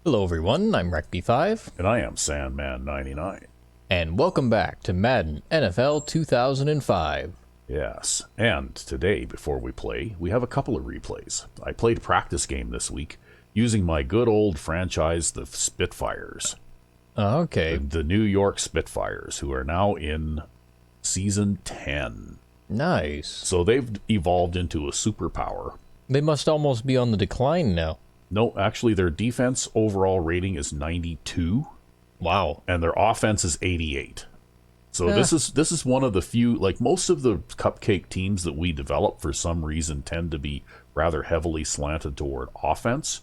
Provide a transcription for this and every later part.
Hello everyone, I'm RecB5, And I am Sandman99. and welcome back to Madden NFL 2005. Yes, and today, before we play, we have a couple of replays. I played a practice game this week using my good old franchise, the Spitfires. Okay, The New York Spitfires, who are now in Season 10. nice. So they've evolved into a superpower. They must almost be on the decline now. No, actually, their defense overall rating is 92, Wow. and their offense is 88. So this is one of the few, like most of the cupcake teams that we develop for some reason tend to be rather heavily slanted toward offense,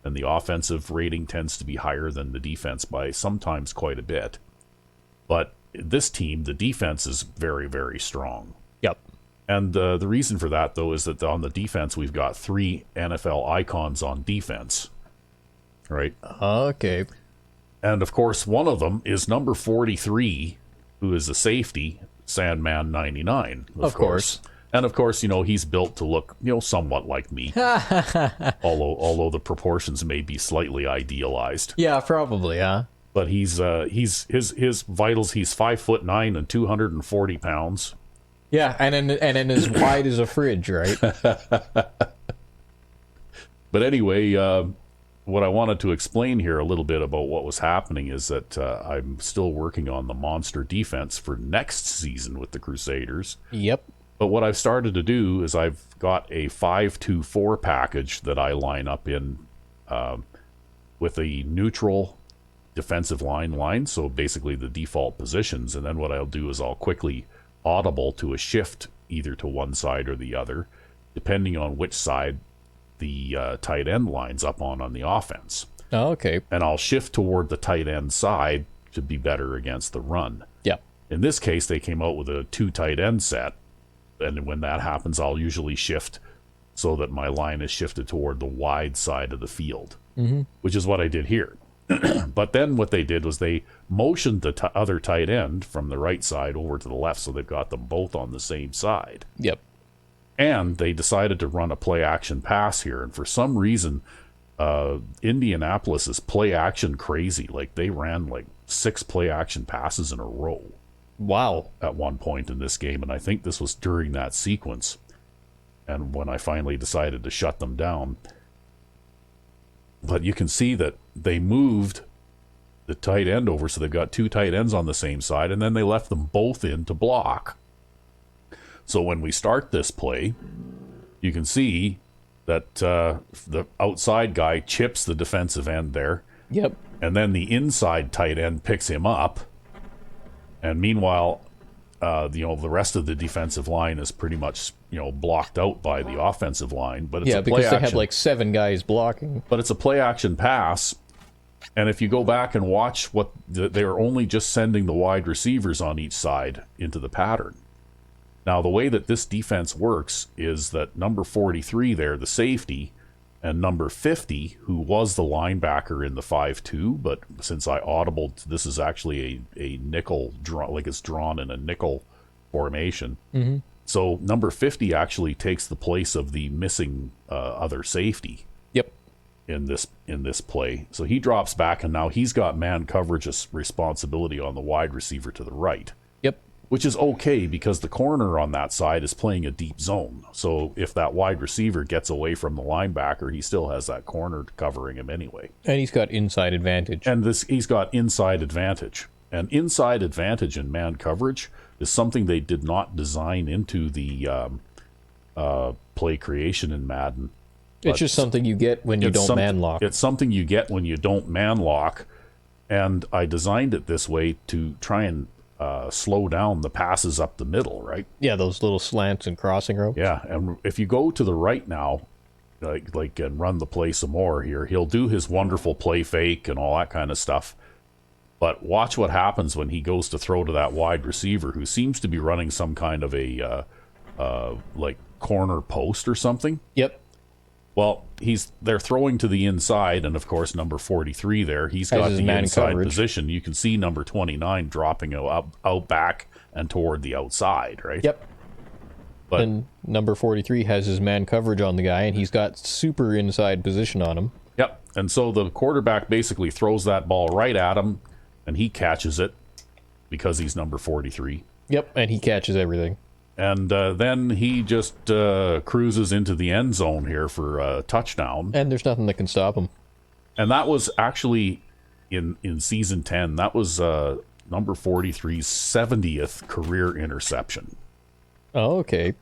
and the offensive rating tends to be higher than the defense by sometimes quite a bit. But this team, the defense is very, very strong. Yep. And the reason for that, though, is that on the defense, we've got 3 NFL icons on defense, right? Okay. And, of course, one of them is number 43, who is a safety, Sandman99, of course. And, of course, you know, he's built to look, you know, somewhat like me, although the proportions may be slightly idealized. Yeah, probably, huh? But his vitals, he's 5'9" and 240 pounds. Yeah, and then as wide as a fridge, right? But anyway, what I wanted to explain here a little bit about what was happening is that I'm still working on the monster defense for next season with the Crusaders. Yep. But what I've started to do is I've got a 5-2-4 package that I line up in with a neutral defensive line, so basically the default positions. And then what I'll do is I'll quickly audible to a shift either to one side or the other, depending on which side the tight end lines up on the offense. Oh, okay. And I'll shift toward the tight end side to be better against the run. Yep. In this case, they came out with a 2 tight end set. And when that happens, I'll usually shift so that my line is shifted toward the wide side of the field, which is what I did here. But then what they did was they motioned the other tight end from the right side over to the left, so they've got them both on the same side. Yep. And they decided to run a play-action pass here. And for some reason, Indianapolis is play-action crazy. Like, they ran like 6 play-action passes in a row. Wow. At one point in this game, and I think this was during that sequence. And when I finally decided to shut them down. But you can see that they moved the tight end over, so they've got 2 tight ends on the same side, and then they left them both in to block. So when we start this play, you can see that the outside guy chips the defensive end there. Yep. And then the inside tight end picks him up. And meanwhile, the rest of the defensive line is pretty much, blocked out by the offensive line. But it's a play because they action. have like 7 guys blocking. But it's a play action pass. And if you go back and watch they are only just sending the wide receivers on each side into the pattern. Now, the way that this defense works is that number 43 there, the safety, and number 50, who was the linebacker in the 5-2, but since I audibled, this is actually a nickel, like it's drawn in a nickel formation. Mm-hmm. So number 50 actually takes the place of the missing other safety. Yep. In this play. So he drops back, and now he's got man coverage responsibility on the wide receiver to the right. Yep. Which is okay because the corner on that side is playing a deep zone. So if that wide receiver gets away from the linebacker, he still has that corner covering him anyway. And he's got inside advantage. And he's got inside advantage. And inside advantage in man coverage is something they did not design into the play creation in Madden. It's just something you get when you don't man lock. It's something you get when you don't man lock. And I designed it this way to try and slow down the passes up the middle, right? Yeah, those little slants and crossing ropes. Yeah, and if you go to the right now, like and run the play some more here, he'll do his wonderful play fake and all that kind of stuff. But watch what happens when he goes to throw to that wide receiver who seems to be running some kind of a like corner post or something. Yep. Well, they're throwing to the inside, and of course, number 43 there, he's got the inside coverage position. You can see number 29 dropping out back and toward the outside, right? Yep. But number 43 has his man coverage on the guy, and he's got super inside position on him. Yep. And so the quarterback basically throws that ball right at him, and he catches it because he's number 43. Yep, and he catches everything. And then he just cruises into the end zone here for a touchdown. And there's nothing that can stop him. And that was actually in season 10. That was number 43's 70th career interception. Oh, okay.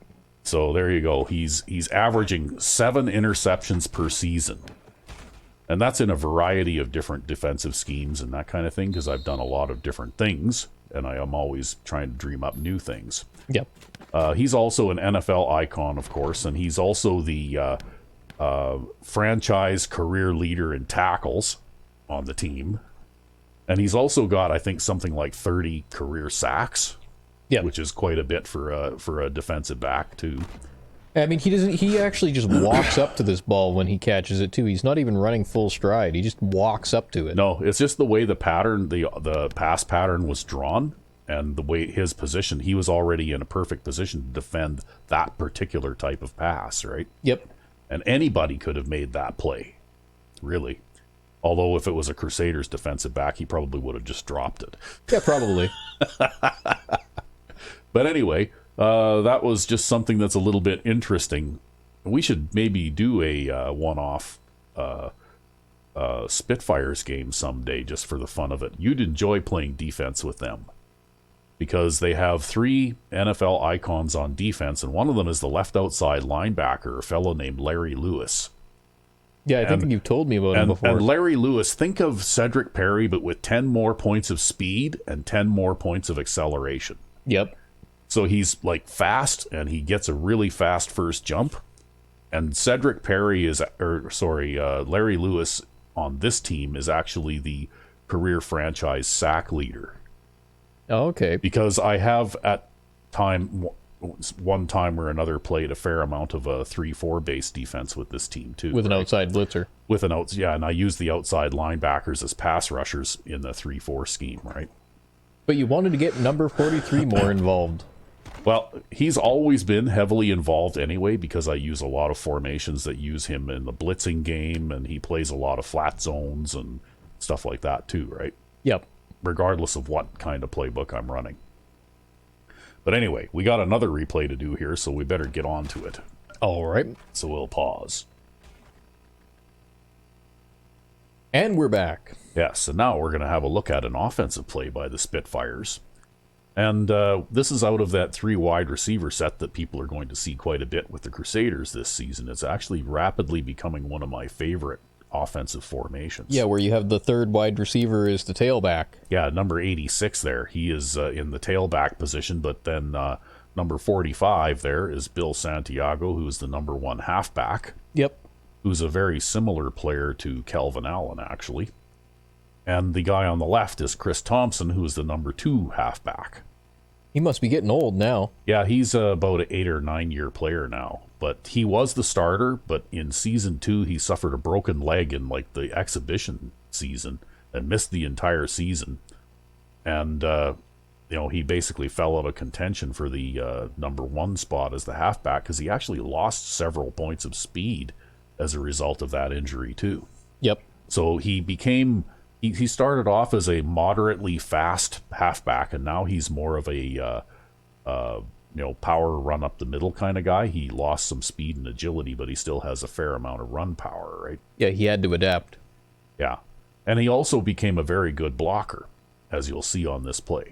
So there you go. He's averaging 7 interceptions per season. And that's in a variety of different defensive schemes and that kind of thing, because I've done a lot of different things, and I am always trying to dream up new things. Yep. He's also an NFL icon, of course, and he's also the franchise career leader in tackles on the team. And he's also got, I think, something like 30 career sacks, which is quite a bit for a defensive back, too. I mean, he actually just walks up to this ball when he catches it, too. He's not even running full stride. He just walks up to it. No, it's just the way the pattern, the pass pattern was drawn, and the way his position, he was already in a perfect position to defend that particular type of pass, right? Yep. And anybody could have made that play, really. Although if it was a Crusaders defensive back, he probably would have just dropped it. Yeah, probably. But anyway, that was just something that's a little bit interesting. We should maybe do a one-off Spitfires game someday just for the fun of it. You'd enjoy playing defense with them because they have 3 NFL icons on defense, and one of them is the left outside linebacker, a fellow named Larry Lewis. Yeah, I think you've told me about him before. And Larry Lewis, think of Cedric Perry, but with 10 more points of speed and 10 more points of acceleration. Yep. So he's like fast, and he gets a really fast first jump. And Larry Lewis on this team is actually the career franchise sack leader. Oh, okay. Because I have at one time or another played a fair amount of a 3-4 base defense with this team too. With an outside blitzer. And I use the outside linebackers as pass rushers in the 3-4 scheme, right? But you wanted to get number 43 more involved. Well, he's always been heavily involved anyway because I use a lot of formations that use him in the blitzing game, and he plays a lot of flat zones and stuff like that too, right? Yep. Regardless of what kind of playbook I'm running. But anyway, we got another replay to do here, so we better get on to it. All right. So we'll pause. And we're back. Yes, and now we're going to have a look at an offensive play by the Spitfires. And this is out of that 3 wide receiver set that people are going to see quite a bit with the Crusaders this season. It's actually rapidly becoming one of my favorite offensive formations. Yeah, where you have the 3rd wide receiver is the tailback. Yeah, number 86 there. He is in the tailback position, but then number 45 there is Bill Santiago, who is the number 1 halfback. Yep. Who's a very similar player to Kelvin Allen, actually. And the guy on the left is Chris Thompson, who is the number 2 halfback. He must be getting old now. Yeah, he's about an 8 or 9 year player now. But he was the starter, but in season 2, he suffered a broken leg in like the exhibition season and missed the entire season. And, he basically fell out of contention for the number 1 spot as the halfback because he actually lost several points of speed as a result of that injury, too. Yep. So he became... He started off as a moderately fast halfback, and now he's more of a power run up the middle kind of guy. He lost some speed and agility, but he still has a fair amount of run power, right? Yeah, he had to adapt. Yeah, and he also became a very good blocker, as you'll see on this play.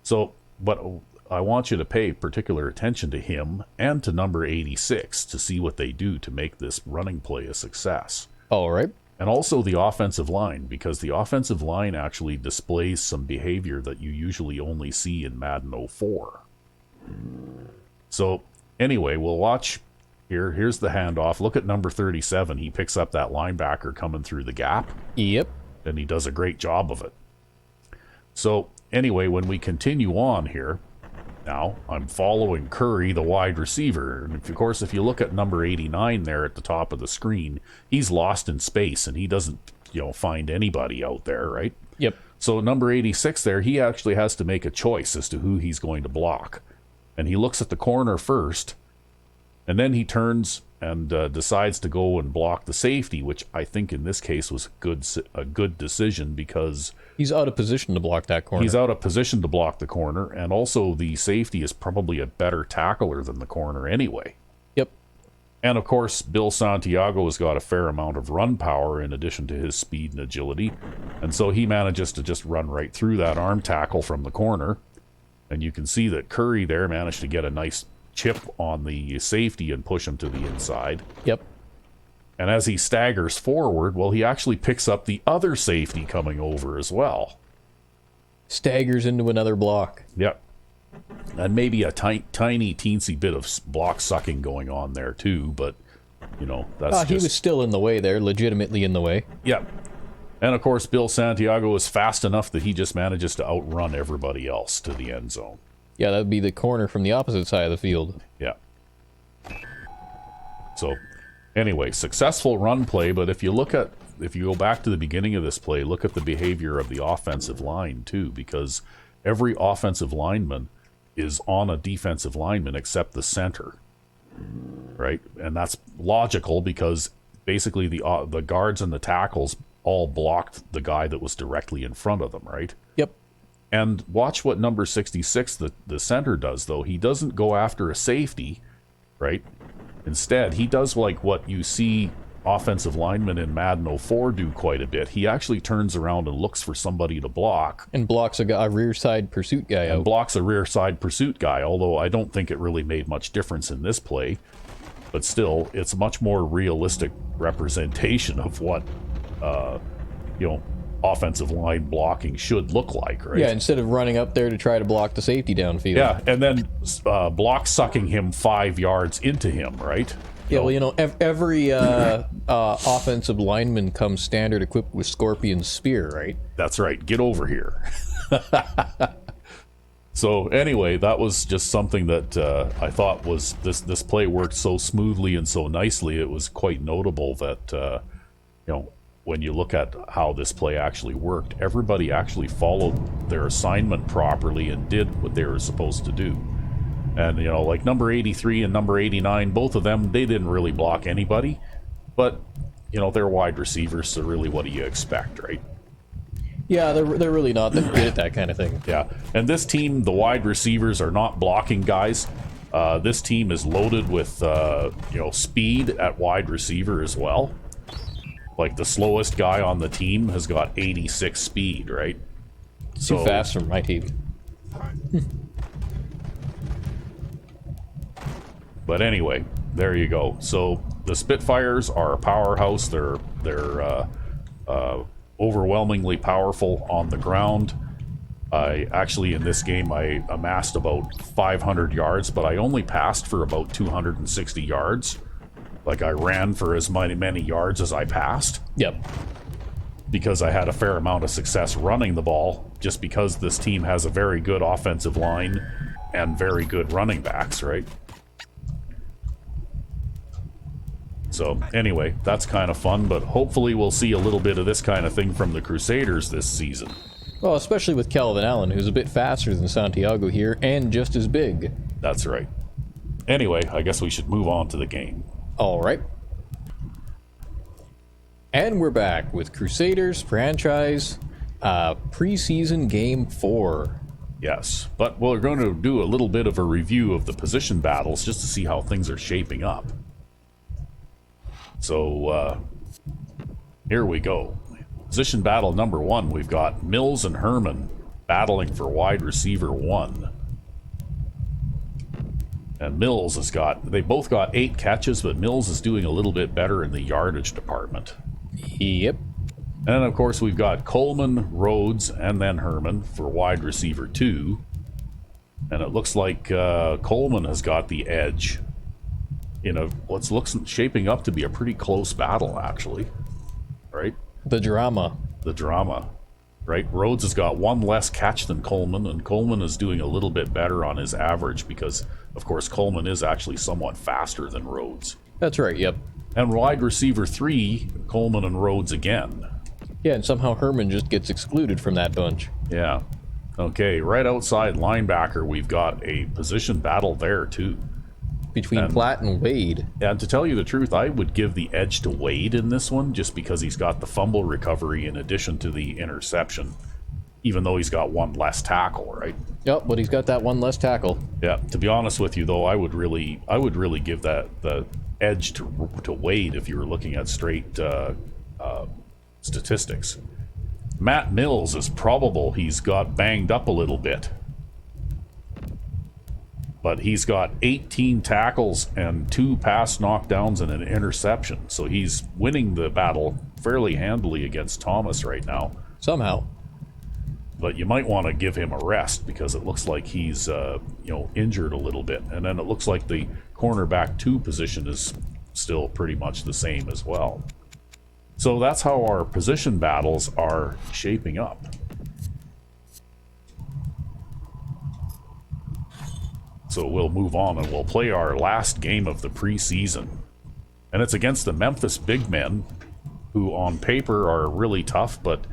So, but I want you to pay particular attention to him and to number 86 to see what they do to make this running play a success. All right. And also the offensive line, because the offensive line actually displays some behavior that you usually only see in Madden 04. So anyway, we'll watch here. Here's the handoff. Look at number 37. He picks up that linebacker coming through the gap. Yep. And he does a great job of it. So anyway, when we continue on here, now I'm following Curry, the wide receiver. And of course, if you look at number 89 there at the top of the screen, he's lost in space and he doesn't, find anybody out there, right? Yep. So number 86 there, he actually has to make a choice as to who he's going to block. And he looks at the corner first, and then he turns and decides to go and block the safety, which I think in this case was a good decision because he's out of position to block that corner. He's out of position to block the corner, and also the safety is probably a better tackler than the corner anyway. Yep. And of course, Bill Santiago has got a fair amount of run power in addition to his speed and agility, and so he manages to just run right through that arm tackle from the corner. And you can see that Curry there managed to get a nice chip on the safety and push him to the inside. Yep. And as he staggers forward, well, he actually picks up the other safety coming over as well. Staggers into another block. Yep. And maybe a tiny teensy bit of block sucking going on there too, but you know, that's he was still in the way there, legitimately in the way. Yep. And of course, Bill Santiago is fast enough that he just manages to outrun everybody else to the end zone. Yeah, that would be the corner from the opposite side of the field. Yeah. So, anyway, successful run play, but if you go back to the beginning of this play, look at the behavior of the offensive line too, because every offensive lineman is on a defensive lineman except the center, right? And that's logical because basically the guards and the tackles all blocked the guy that was directly in front of them, right? Yep. And watch what number 66, the center, does, though. He doesn't go after a safety, right? Instead, he does like what you see offensive linemen in Madden 04 do quite a bit. He actually turns around and looks for somebody to block. And blocks a rear side pursuit guy out. And blocks a rear side pursuit guy, although I don't think it really made much difference in this play. But still, it's a much more realistic representation of what offensive line blocking should look like, right? Yeah, instead of running up there to try to block the safety downfield. Yeah, and then block sucking him 5 yards into him, right? Yeah, well, every offensive lineman comes standard equipped with Scorpion's spear, right? That's right. Get over here. So anyway, that was just something that I thought was this play worked so smoothly and so nicely. It was quite notable that when you look at how this play actually worked, everybody actually followed their assignment properly and did what they were supposed to do. And like number 83 and number 89, both of them, they didn't really block anybody, but they're wide receivers, so really, what do you expect, right? Yeah, they're really not that good at that kind of thing. Yeah, and this team, the wide receivers are not blocking guys. This team is loaded with speed at wide receiver as well. Like the slowest guy on the team has got 86 speed, right? Too fast for my team. But anyway, there you go. So the Spitfires are a powerhouse. They're overwhelmingly powerful on the ground. I actually, in this game, I amassed about 500 yards, but I only passed for about 260 yards. Like, I ran for as many yards as I passed. Yep. Because I had a fair amount of success running the ball, just because this team has a very good offensive line and very good running backs, right? So, anyway, that's kind of fun, but hopefully we'll see a little bit of this kind of thing from the Crusaders this season. Well, especially with Calvin Allen, who's a bit faster than Santiago here, and just as big. That's right. Anyway, I guess we should move on to the game. All right. And we're back with Crusaders franchise preseason game 4. Yes, but we're going to do a little bit of a review of the position battles just to see how things are shaping up. So, here we go. Position battle number 1, we've got Mills and Herman battling for wide receiver 1. And Mills they both got 8 catches, but Mills is doing a little bit better in the yardage department. Yep. And of course, we've got Coleman, Rhodes, and then Herman for wide receiver 2. And it looks like Coleman has got the edge in what's shaping up to be a pretty close battle, actually. Right? The drama, right? Rhodes has got 1 less catch than Coleman, and Coleman is doing a little bit better on his average because, of course, Coleman is actually somewhat faster than Rhodes. That's right, yep. And wide receiver 3, Coleman and Rhodes again. Yeah, and somehow Herman just gets excluded from that bunch. Yeah. Okay, right outside linebacker, we've got a position battle there, too. between Platt and Wade. And to tell you the truth, I would give the edge to Wade in this one just because he's got the fumble recovery in addition to the interception, even though he's got one less tackle, right? Yep, but he's got that one less tackle. Yeah, to be honest with you, though, I would really give that the edge to Wade if you were looking at straight statistics. Matt Mills is probable he's got banged up a little bit. But he's got 18 tackles and 2 pass knockdowns and an interception. So he's winning the battle fairly handily against Thomas right now. Somehow. But you might want to give him a rest because it looks like he's injured a little bit. And then it looks like the cornerback 2 position is still pretty much the same as well. So that's how our position battles are shaping up. So we'll move on and we'll play our last game of the preseason. And it's against the Memphis big men, who on paper are really tough, but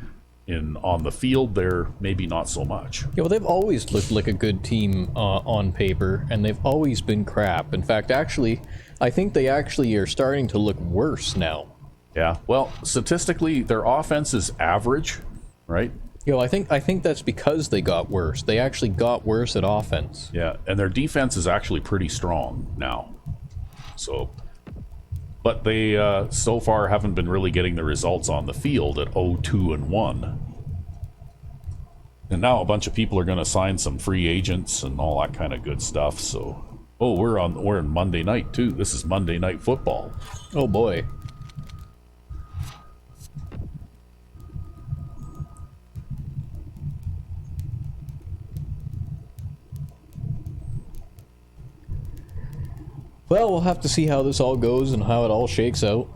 on the field they're maybe not so much. Yeah, well, they've always looked like a good team on paper, and they've always been crap. In fact, actually, I think they actually are starting to look worse now. Yeah, well, statistically, their offense is average, right? I think that's because they got worse. They actually got worse at offense. Yeah, and their defense is actually pretty strong now. So, but they so far haven't been really getting the results on the field at 0-2-1. And now a bunch of people are going to sign some free agents and all that kind of good stuff. So, we're in Monday night too. This is Monday Night Football. Oh boy. Well, we'll have to see how this all goes and how it all shakes out.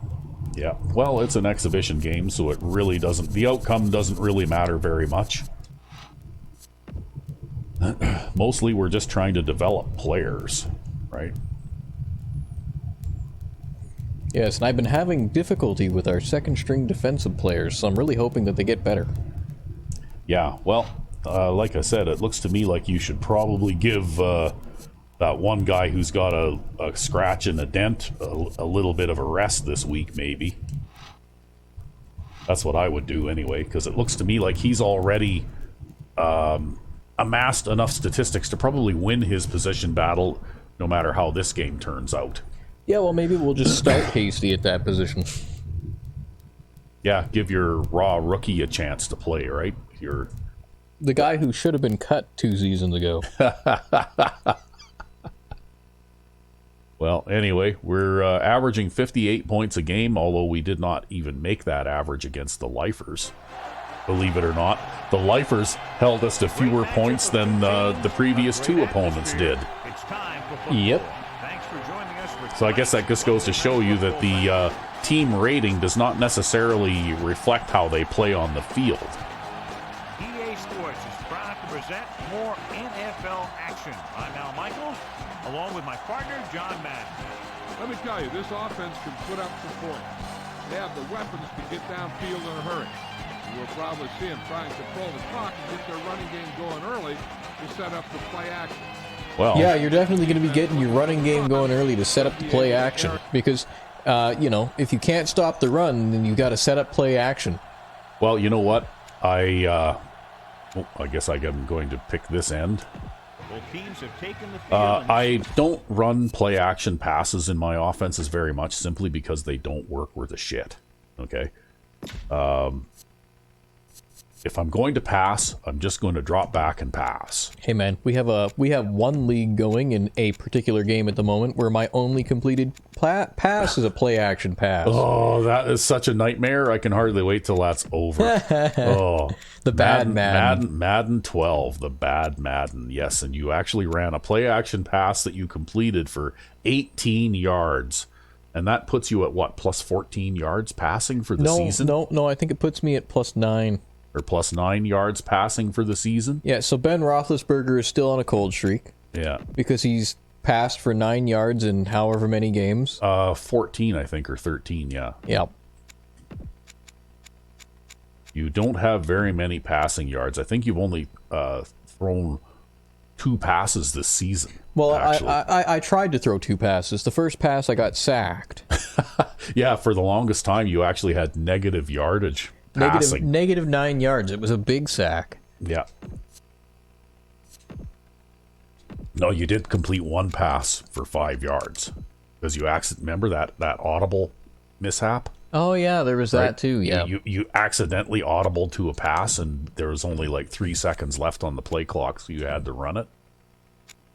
Yeah, well, it's an exhibition game, so it really doesn't... The outcome doesn't really matter very much. Mostly we're just trying to develop players, right? Yes, and I've been having difficulty with our second-string defensive players, so I'm really hoping that they get better. Yeah, well, like I said, it looks to me like you should probably give... that one guy who's got a scratch and a dent, a little bit of a rest this week, maybe. That's what I would do anyway, because it looks to me like he's already amassed enough statistics to probably win his position battle, no matter how this game turns out. Yeah, well, maybe we'll just start Hasty at that position. Yeah, give your raw rookie a chance to play, right? The guy who should have been cut 2 seasons ago. Well, anyway, we're averaging 58 points a game, although we did not even make that average against the Lifers. Believe it or not, the Lifers held us to fewer points than the previous 2 opponents did. Yep. So I guess that just goes to show you that the team rating does not necessarily reflect how they play on the field. EA Sports is proud to present more NFL action. I'm Al Michaels, along with my partner, John Madden. Let me tell you, this offense can put up some points. They have the weapons to get downfield in a hurry. You will probably see them trying to control the clock and get their running game going early to set up the play action. Well, yeah, you're definitely going to be getting your running game going early to set up the play action. Because, if you can't stop the run, then you got to set up play action. Well, you know what? I guess I'm going to pick this end. I don't run play action passes in my offenses very much, simply because they don't work worth a shit. Okay? If I'm going to pass, I'm just going to drop back and pass. Hey man, we have one league going in a particular game at the moment where my only completed pass is a play action pass. Oh, that is such a nightmare. I can hardly wait till that's over. Oh, the bad Madden. Madden 12, the bad Madden. Yes, and you actually ran a play action pass that you completed for 18 yards. And that puts you at what, plus 14 yards passing for the season? No, I think it puts me at plus 9. Or plus 9 yards passing for the season? Yeah, so Ben Roethlisberger is still on a cold streak. Yeah. Because he's passed for 9 yards in however many games. 14, I think, or 13, yeah. Yeah. You don't have very many passing yards. I think you've only thrown 2 passes this season. Well, actually. I tried to throw 2 passes. The first pass I got sacked. Yeah, for the longest time you actually had negative yardage passing. Negative 9 yards. It was a big sack. Yeah. No, you did complete 1 pass for 5 yards because you remember that audible mishap? Oh yeah, there was that too. Yeah. You accidentally audible to a pass, and there was only like 3 seconds left on the play clock, so you had to run it.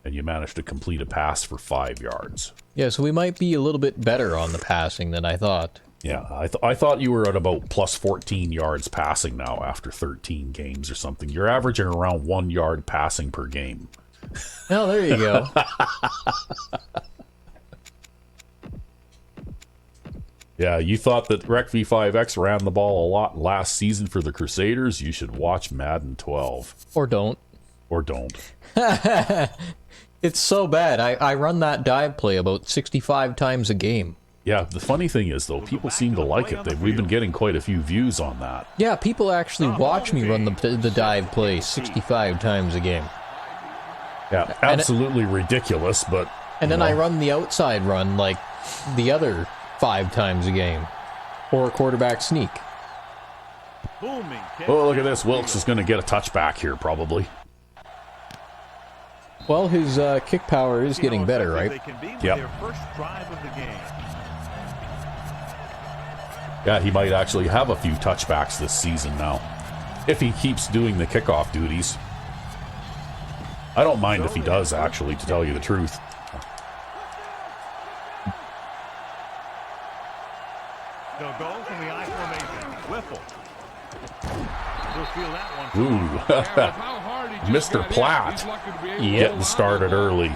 And you managed to complete a pass for 5 yards. Yeah, so we might be a little bit better on the passing than I thought. Yeah, I thought you were at about plus 14 yards passing now after 13 games or something. You're averaging around 1 yard passing per game. Oh, there you go. Yeah, you thought that Rec V5X ran the ball a lot last season for the Crusaders? You should watch Madden 12. Or don't. Or don't. It's so bad. I run that dive play about 65 times a game. Yeah, the funny thing is, though, people seem to like it. We've been getting quite a few views on that. Yeah, people actually watch me run the dive play 65 times a game. Yeah, absolutely ridiculous, but... And then I run the outside run like the other 5 times a game. Or a quarterback sneak. Oh, look at this. Wilkes is going to get a touchback here, probably. Well, his kick power is getting better, right? Yep. Yeah, he might actually have a few touchbacks this season now. If he keeps doing the kickoff duties. I don't mind if he does, actually, to tell you the truth. They'll go from the I formation. Whipple. He'll feel that one. Ooh. Mr. Platt getting started early.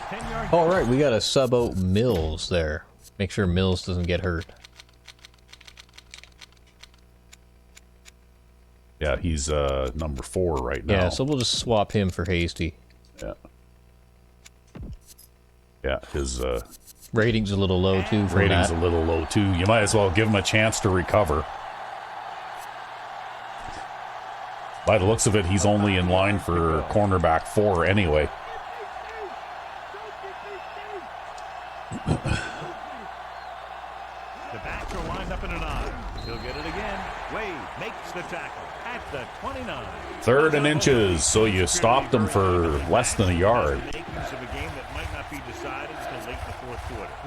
All right, we got to sub out Mills there. Make sure Mills doesn't get hurt. Yeah, he's number 4 right now. Yeah, so we'll just swap him for Hasty. Yeah. Yeah, his rating's a little low too. Rating's a little low too. You might as well give him a chance to recover. By the looks of it, he's only in line for cornerback 4 anyway. The backs are lined up in an I. He'll get it again. Wade makes the tackle at the 29. 3rd and inches, so you stopped him for less than a yard.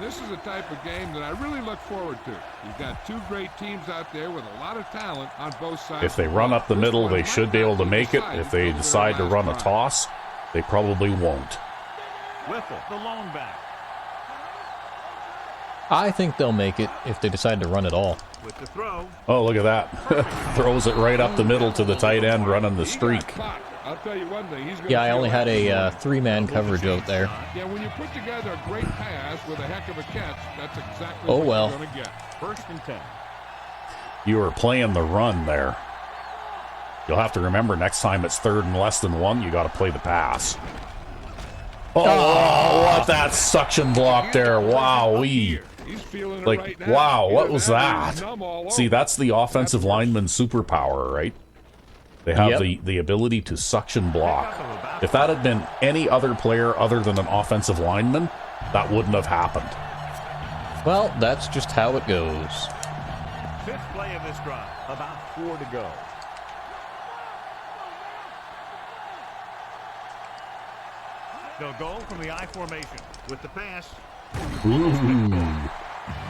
This is a type of game that I really look forward to. You've got 2 great teams out there with a lot of talent on both sides. If they run up the middle, they should be able to make it. If they decide to run a toss, they probably won't. Whipple, the lone back. I think they'll make it if they decide to run it all. With the throw. Oh, look at that. Throws it right up the middle to the tight end running the streak. I'll tell you one thing. Yeah, I only had a 3-man coverage out there. Yeah, when you put together a great pass with a heck of a catch, that's exactly what you're going to get. 1st and 10. You were playing the run there. You'll have to remember next time it's 3rd and less than 1, you got to play the pass. Oh, what that suction block there. Wowee. Like, wow, what was that? See, that's the offensive lineman's superpower, right? They have the ability to suction block. If that had been any other player other than an offensive lineman, that wouldn't have happened. Well, that's just how it goes. 5th play of this drive. About 4 to go. They'll go from the I formation with the pass. Ooh.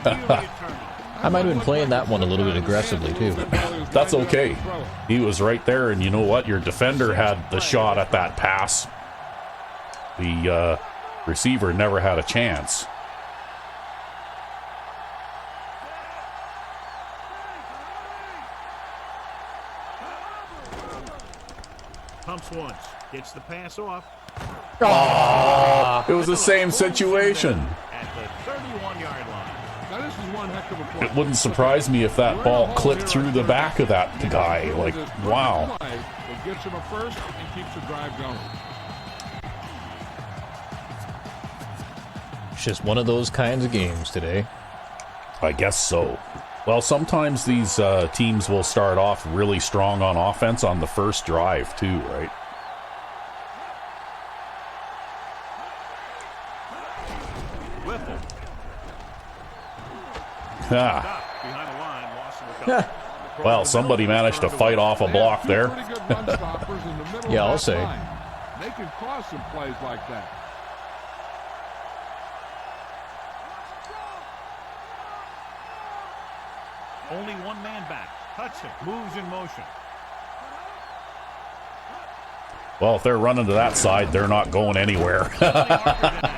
I might have been playing that one a little bit aggressively too. That's okay. He was right there, and you know what? Your defender had the shot at that pass. The receiver never had a chance. Pumps once. Gets the pass off. Oh, it was the same situation. At the 31-yard line. Now, this is one heck of a play. It wouldn't surprise me if that ball clipped through the back of that guy. Like, wow. It gets him a first and keeps the drive going. It's just one of those kinds of games today. I guess so. Well, sometimes these teams will start off really strong on offense on the first drive, too, right? Stopped behind the line, loss of a couple. Well, somebody managed to fight off a block there. Pretty good run stoppers in the middle Yeah, of I'll that say. line. They can cause some plays like that. Only one man back. Hudson moves in motion. Well, if they're running to that side, they're not going anywhere. Thomas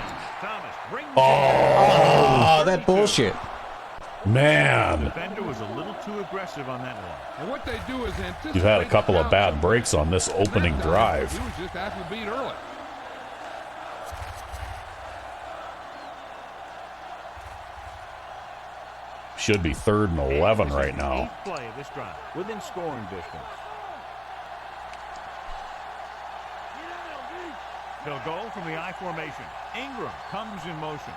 brings Oh, that bullshit. Man, defender was a little too aggressive on that one. And what they do is anticipate. you've had a couple of bad down. breaks on this opening That time, drive. He was just after the beat early. Should be 3rd and 11 right now. Eighth play of this drive within scoring distance. They'll go from the I formation. Ingram comes in motion.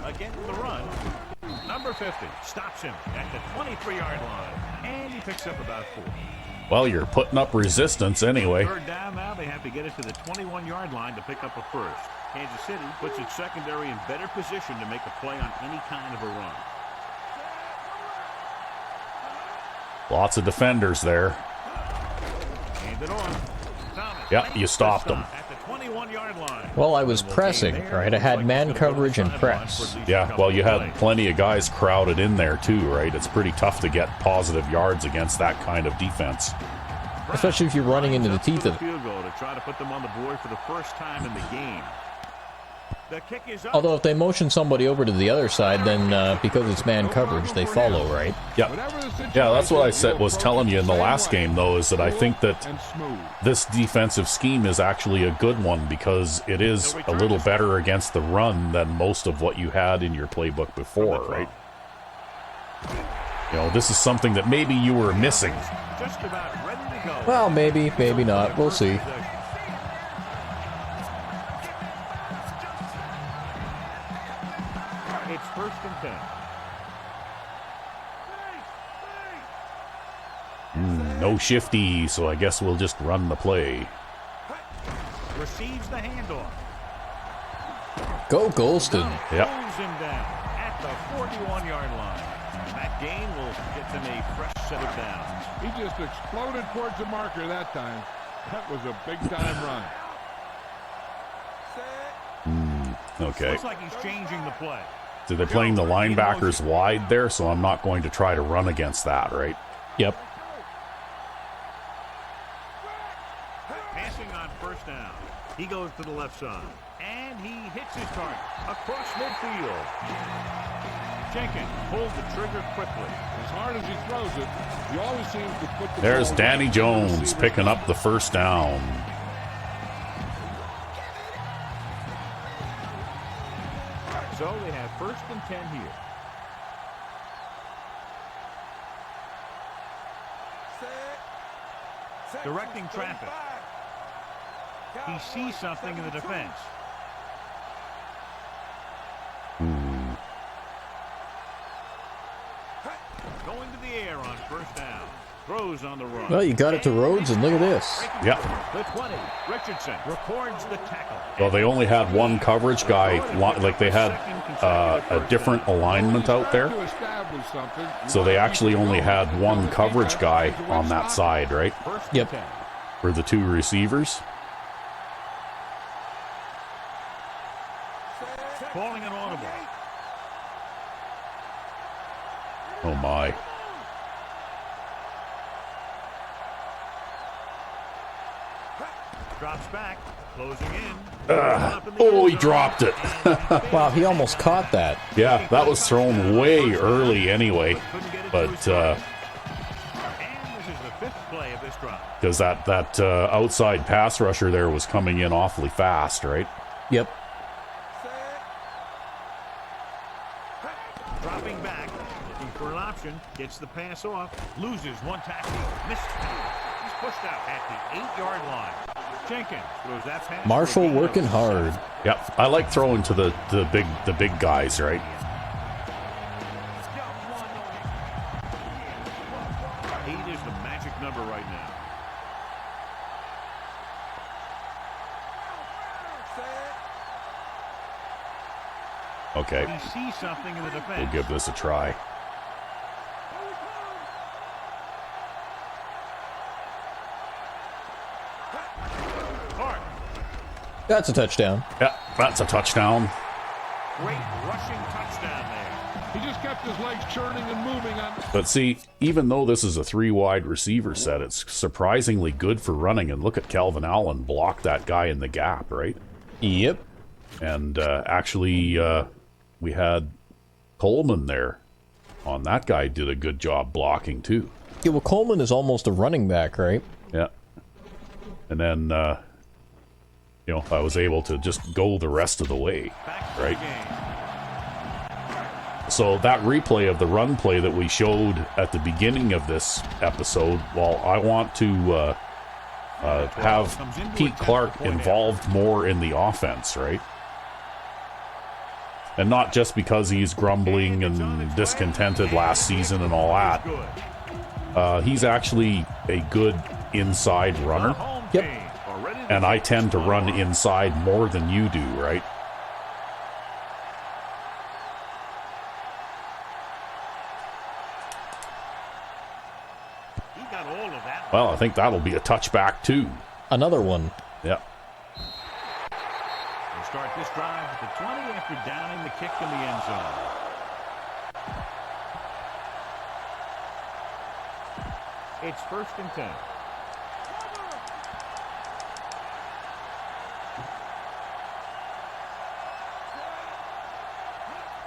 Again with the run. Number 50 stops him at the 23-yard line. And he picks up about 4. Well, you're putting up resistance anyway. 3rd down now. They have to get it to the 21-yard line to pick up a first. Kansas City puts its secondary in better position to make a play on any kind of a run. Lots of defenders there. Hand it off. Thomas Yeah, makes you the stopped them. stop At the 21-yard line. Well, I was pressing, right? I had man coverage and press. Yeah, well, you had plenty of guys crowded in there too, right? It's pretty tough to get positive yards against that kind of defense. Especially if you're running into the teeth of it. Field goal to try to put them on the board for the first time in the game. The kick is up. Although if they motion somebody over to the other side, then because it's man coverage, they follow, right? Yeah, yeah, that's what I was telling you in the last game, though, is that I think that this defensive scheme is actually a good one because it is a little better against the run than most of what you had in your playbook before, right? You know, this is something that maybe you were missing. Just about ready to go. Well, maybe, maybe not. We'll see. It's 1st and 10. No shifty, so I guess we'll just run the play. Receives the handoff. Go Golston. Yep. Pulls him down at the 41-yard line. That gain will get them a fresh set of downs. He just exploded towards the marker that time. That was a big-time run. Okay. Looks like he's changing the play. So they're playing the linebackers wide there, so I'm not going to try to run against that, right? Yep. Passing on 1st down. He goes to the left side. And he hits his target across midfield. Jenkins pulls the trigger quickly. As hard as he throws it, he always seems to put the There's ball Danny right to the Jones receiver's picking up the 1st down. So they have 1st and 10 here. Directing traffic. He sees something in the defense. Going to the air on 1st down. Throws on the run. Well, you got it to Rhodes, and look at this. Yep. The 20. Richardson records the tackle. Well, they only had one coverage guy, like they had a different alignment out there. to establish something. So they actually only had one coverage guy on that side, right? First Yep. and 10. For the 2 receivers. Calling an audible. Oh my. Drops back. Closing in. Oh, he dropped it. Wow, he almost caught that. Yeah, that was thrown way early anyway. But And this is the 5th play of this drive. because that outside pass rusher there was coming in awfully fast, right? Yep. Dropping back, looking for an option, gets the pass off, loses one tackle, misses. He's pushed out at the 8-yard line. Jenkins throws that pass. Marshall working hard. Yep. I like throwing to the big guys, right? 8 is the magic number right now. Okay, He sees something in the defense. we'll give this a try. Hart. That's a touchdown. Yeah, that's a touchdown. Great rushing touchdown there. He just kept his legs churning and moving on. But see, even though this is a 3 wide receiver set, it's surprisingly good for running. And look at Calvin Allen block that guy in the gap, right? Yep. And actually, we had Coleman there. On that guy did a good job blocking too. Yeah, well, Coleman is almost a running back, right? Yeah. And then, I was able to just go the rest of the way, Back to right? the game. So that replay of the run play that we showed at the beginning of this episode, well, I want to have Pete Clark involved more in the offense, right? And not just because he's grumbling and discontented last season and all that. He's actually a good inside runner. Yep. And I tend to run inside more than you do, right? He got all of that. Well, I think that'll be a touchback too. Another one. Yeah. We'll start this drive at the 20 after downing the kick in the end zone. It's 1st and 10.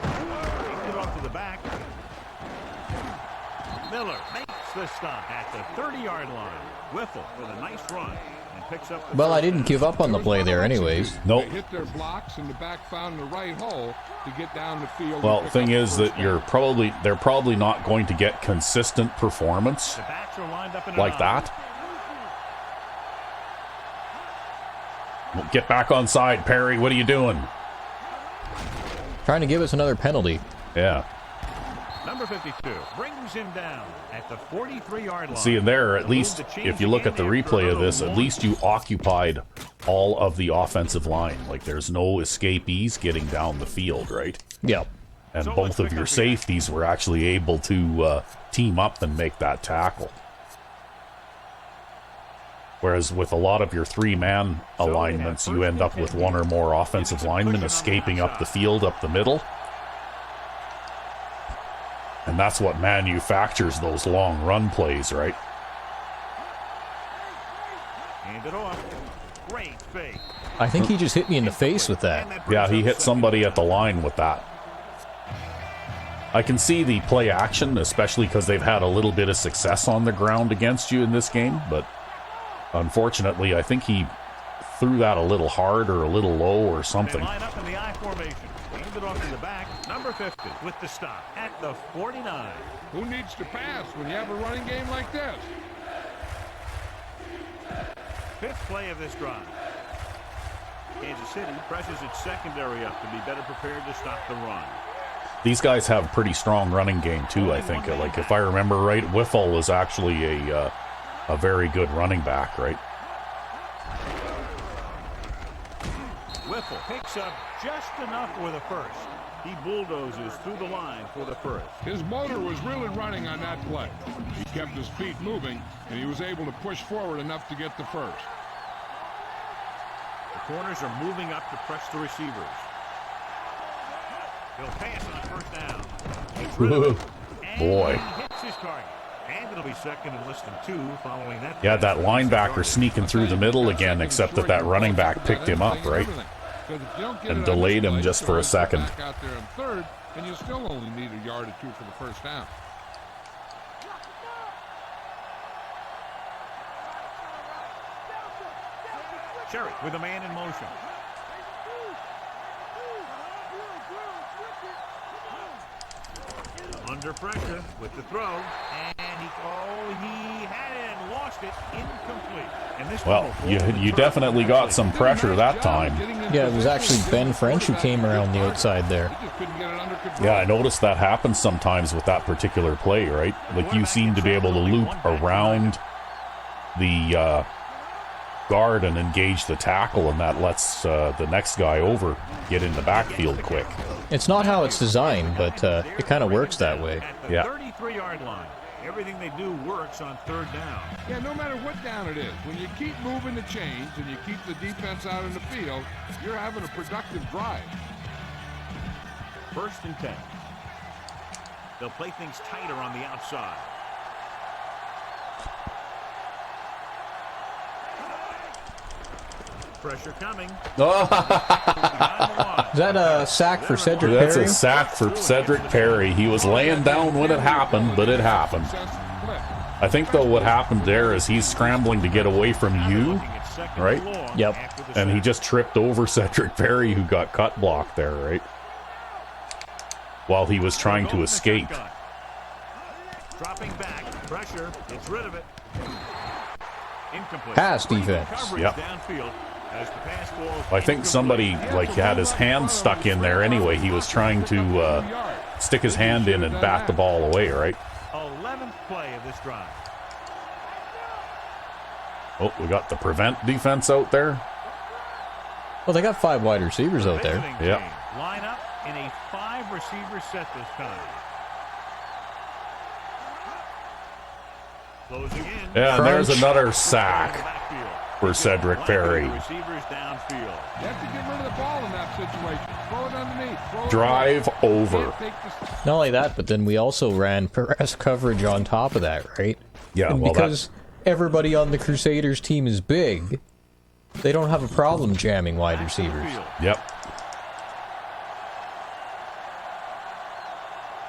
It off to the back. Miller makes the stop at the 30-yard line. Whiffle with a nice run and picks up the Well, I first didn't down. give up on the play there anyways. Nope. They hit their blocks and the back found the right hole to get down the field. Well, and the pick thing up is the that they're probably not going to get consistent performance The backs are lined up in like an that. Well, get back on side, Perry. What are you doing? Trying to give us another penalty. Yeah. Number 52 brings him down at the 43-yard line. See, and there, at The least, move to change if you look the at the game after replay of another this, at one. least you occupied all of the offensive line. Like, there's no escapees getting down the field, right? Yep. And So both let's of pick your up the- safeties were actually able to team up and make that tackle. Whereas with a lot of your 3-man alignments, you end up with one or more offensive linemen escaping up the field, up the middle. And that's what manufactures those long run plays, right? Hand it off. Great fake. I think he just hit me in the face with that. And that brings Yeah, he up hit second somebody down. at the line with that. I can see the play action, especially because they've had a little bit of success on the ground against you in this game, but unfortunately, I think he threw that a little hard or a little low or They something. line up in the I formation. Hand it off to the back. Number 50 with the stop at the 49. Who needs to pass when you have a running game like this? 5th play of this drive. Kansas City presses its secondary up to be better prepared to stop the run. These guys have a pretty strong running game too, I think. Like, if I remember right, Whiffle is actually a very good running back, right? Whiffle picks up just enough for the first. He bulldozes through the line for the first. His motor was really running on that play. He kept his feet moving, and he was able to push forward enough to get the first. The corners are moving up to press the receivers. He'll pass on first down. Gets rid of it. And Boy. he hits his target. And it'll be second and less than 2 following that. Yeah, that linebacker sneaking through the middle again, except that running back picked him up, right? And delayed him just for a second. Back out there in third, and you still only need a yard or 2 for the first down. Sherry with a man in motion. Under pressure with the throw, and he had it and lost it, incomplete. And this Well, you definitely got some pressure that time. Yeah, it was actually Ben French who came around the outside there. He just couldn't get it under control. Yeah, I noticed that happens sometimes with that particular play, right? Like, you seem to be able to loop around the guard and engage the tackle, and that lets the next guy over get in the backfield quick. It's not how it's designed, but it kind of works that way. Yeah. 33-yard line. Everything they do works on third down. Yeah, no matter what down it is, when you keep moving the chains and you keep the defense out in the field, you're having a productive drive. 1st and 10. They'll play things tighter on the outside. Pressure coming. Is that a sack for Cedric Perry? That's a sack for Cedric Perry. He was laying down when it happened, but it happened. I think, though, what happened there is he's scrambling to get away from you, right? Yep. And he just tripped over Cedric Perry, who got cut blocked there, right? While he was trying to escape. Dropping back. Pressure. Gets rid of it. Incomplete. Pass defense. Yep. Downfield. As the pass falls, I think somebody had his hand stuck in there anyway. He was trying to stick his hand in and bat the ball away, right? 11th play of this drive. Oh, we got the prevent defense out there. Well, they got 5 wide receivers out there. Yep. Line up in a 5-receiver set this time. Closing in. Yeah, and there's Crunch. another sack for Cedric Perry. Receivers downfield. You have to get rid of the ball in that situation. Throw it underneath. Throw it Drive over. Not only that, but then we also ran press coverage on top of that, right? Yeah, And well, because everybody on the Crusaders team is big, they don't have a problem jamming wide receivers. Yep.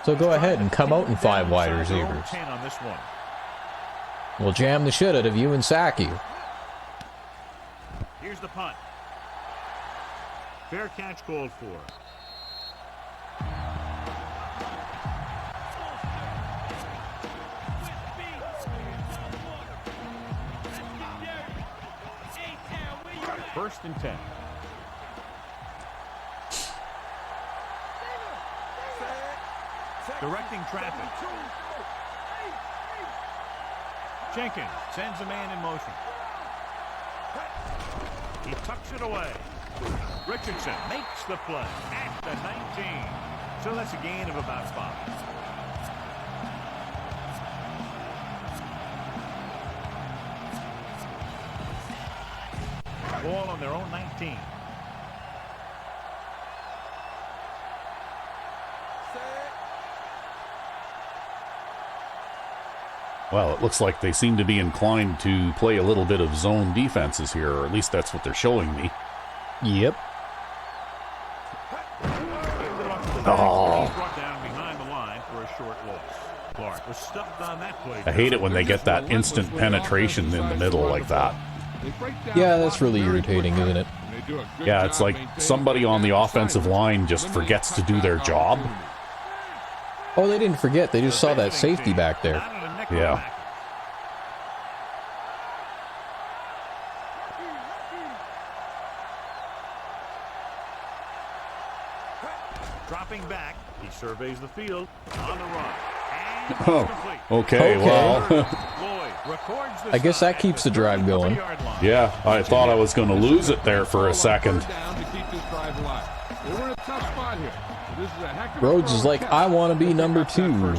So go ahead and come out in 5 wide receivers. 10 on this one. We'll jam the shit out of you and sack you. Here's the punt. Fair catch called for. First and 10. Directing traffic. Jenkins sends a man in motion. He tucks it away. Richardson makes the play at the 19. So that's a gain of about 5. Ball on their own 19. Well, it looks like they seem to be inclined to play a little bit of zone defenses here, or at least that's what they're showing me. Yep. Oh. Brought down behind the line for a short loss. Clark was stuffed on that play. I hate it when they get that instant penetration in the middle like that. Yeah, that's really irritating, isn't it? Yeah, it's like somebody on the offensive line just forgets to do their job. Oh, they didn't forget. They just saw that safety back there. Yeah. Dropping back, he surveys the field on the run. And Oh, okay, well. Lloyd records the I guess that stop keeps at the drive going. 33-yard line. Yeah, I thought I was going to lose it there for a second. Rhodes is like, I want to be number 2.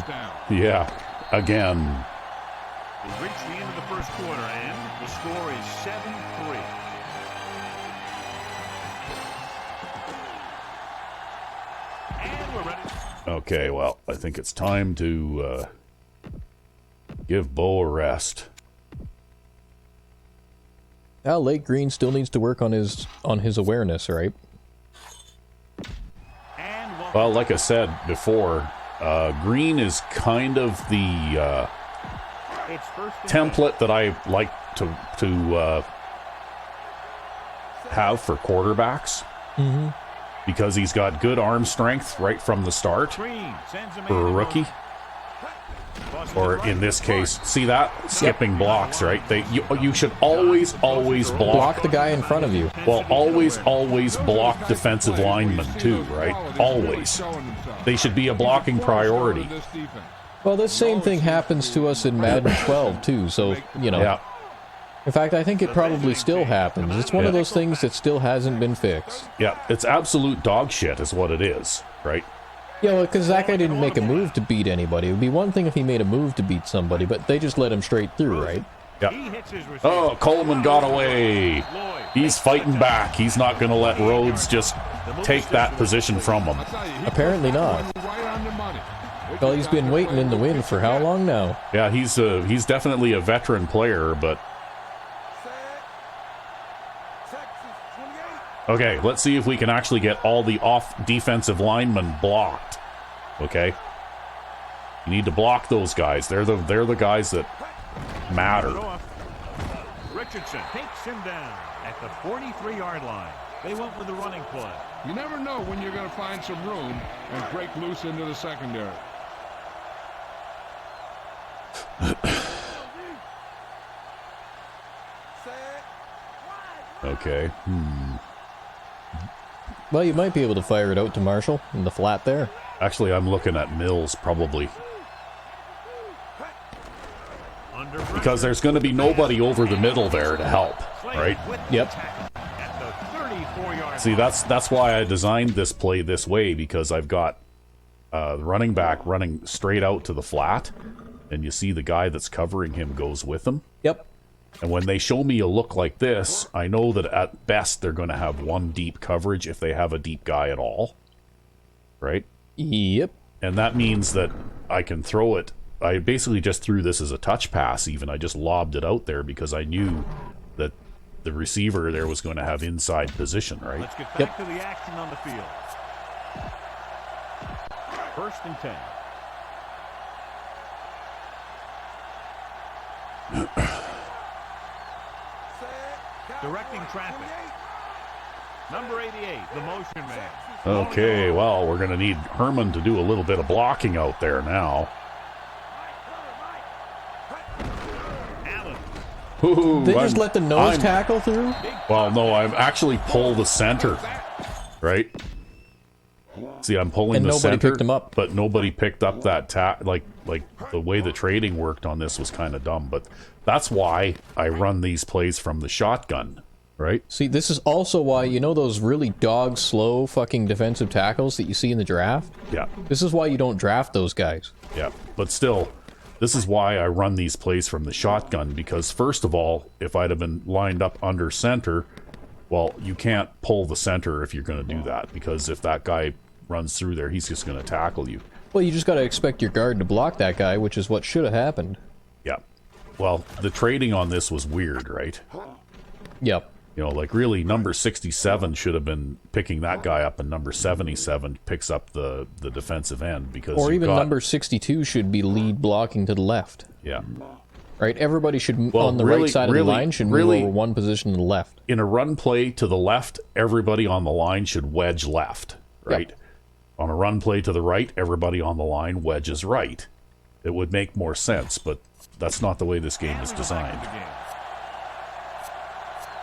Yeah, again. We've reached the end of the first quarter, and the score is 7-3. And we're ready. Okay, well, I think it's time to give Bo a rest. Lake Green still needs to work on his awareness, right? Well, like I said before, Green is kind of the template that I like to have for quarterbacks. Mm-hmm. Because he's got good arm strength right from the start for a rookie. Or in this case, see that? Skipping blocks, right? You should always block the guy in front of you. Well, always block defensive linemen too, right? Always. They should be a blocking priority. Well, this same thing happens to us in Madden 12 too, so, you know. Yeah. In fact, I think it probably still happens. It's one of those things that still hasn't been fixed. Yeah, it's absolute dog shit is what it is, right? Yeah, well, because that guy didn't make a move to beat anybody. It would be one thing if he made a move to beat somebody, but they just let him straight through, right? Yeah. Oh, Coleman got away. He's fighting back. He's not going to let Rhodes just take that position from him. Apparently not. Well, he's been waiting in the wind for how long now? Yeah, he's definitely a veteran player, but... Okay, let's see if we can actually get all the off-defensive linemen blocked. Okay? You need to block those guys. They're the guys that matter. Richardson takes him down at the 43-yard line. They went with the running play. You never know when you're going to find some room and break loose into the secondary. Okay. Well, you might be able to fire it out to Marshall in the flat there. Actually, I'm looking at Mills, probably. Because there's going to be nobody over the middle there to help, right? Yep. See, that's why I designed this play this way, because I've got the running back running straight out to the flat, and you see the guy that's covering him goes with him. Yep. And when they show me a look like this, I know that at best they're going to have one deep coverage if they have a deep guy at all. Right? Yep. And that means that I can throw it. I basically just threw this as a touch pass even. I just lobbed it out there because I knew that the receiver there was going to have inside position, right? Let's get back to the action on the field. 1st and 10. Directing traffic. Number 88, the motion man. Okay, well, we're going to need Herman to do a little bit of blocking out there now. Ooh, They just let the nose tackle through? Well, no, I'm actually pull the center, right? See, I'm pulling and the nobody center, picked him up. but nobody picked up that like the way the trading worked on this was kind of dumb. But that's why I run these plays from the shotgun, right? See, this is also why, you know those really dog slow fucking defensive tackles that you see in the draft? Yeah. This is why you don't draft those guys. Yeah, but still, this is why I run these plays from the shotgun, because first of all, if I'd have been lined up under center, well, you can't pull the center if you're going to do that, because if that guy runs through there, he's just going to tackle you. Well, you just got to expect your guard to block that guy, which is what should have happened. Yeah. Well, the trading on this was weird, right? Yep. You know, like really, number 67 should have been picking that guy up, and number 77 picks up the defensive end, because or even number 62 should be lead blocking to the left. Yeah. Right? Everybody should, Well, on the really- right side of really- the line, should really- move over one position to the left. In a run play to the left, everybody on the line should wedge left, right? Yep. On a run play to the right, everybody on the line wedges right. It would make more sense, but that's not the way this game is designed.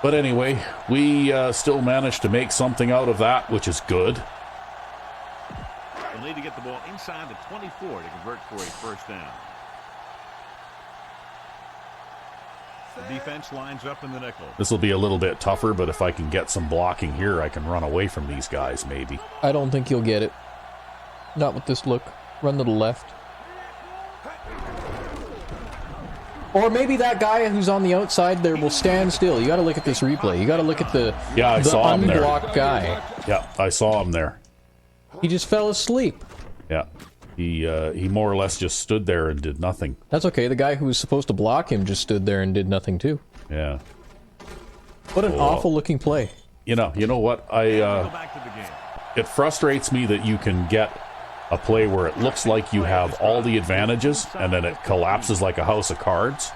But anyway, we still managed to make something out of that, which is good. They'll need to get the ball inside the 24 to convert for a first down. The defense lines up in the nickel. This will be a little bit tougher, but if I can get some blocking here, I can run away from these guys, maybe. I don't think you'll get it. Not with this look. Run to the left. Or maybe that guy who's on the outside there will stand still. You got to look at this replay. You got to look at the saw him there. unblocked guy. Yeah, I saw him there. He just fell asleep. Yeah, he more or less just stood there and did nothing. That's okay. The guy who was supposed to block him just stood there and did nothing too. Yeah. What an awful looking play. You know what? It frustrates me that you can get a play where it looks like you have all the advantages and then it collapses like a house of cards,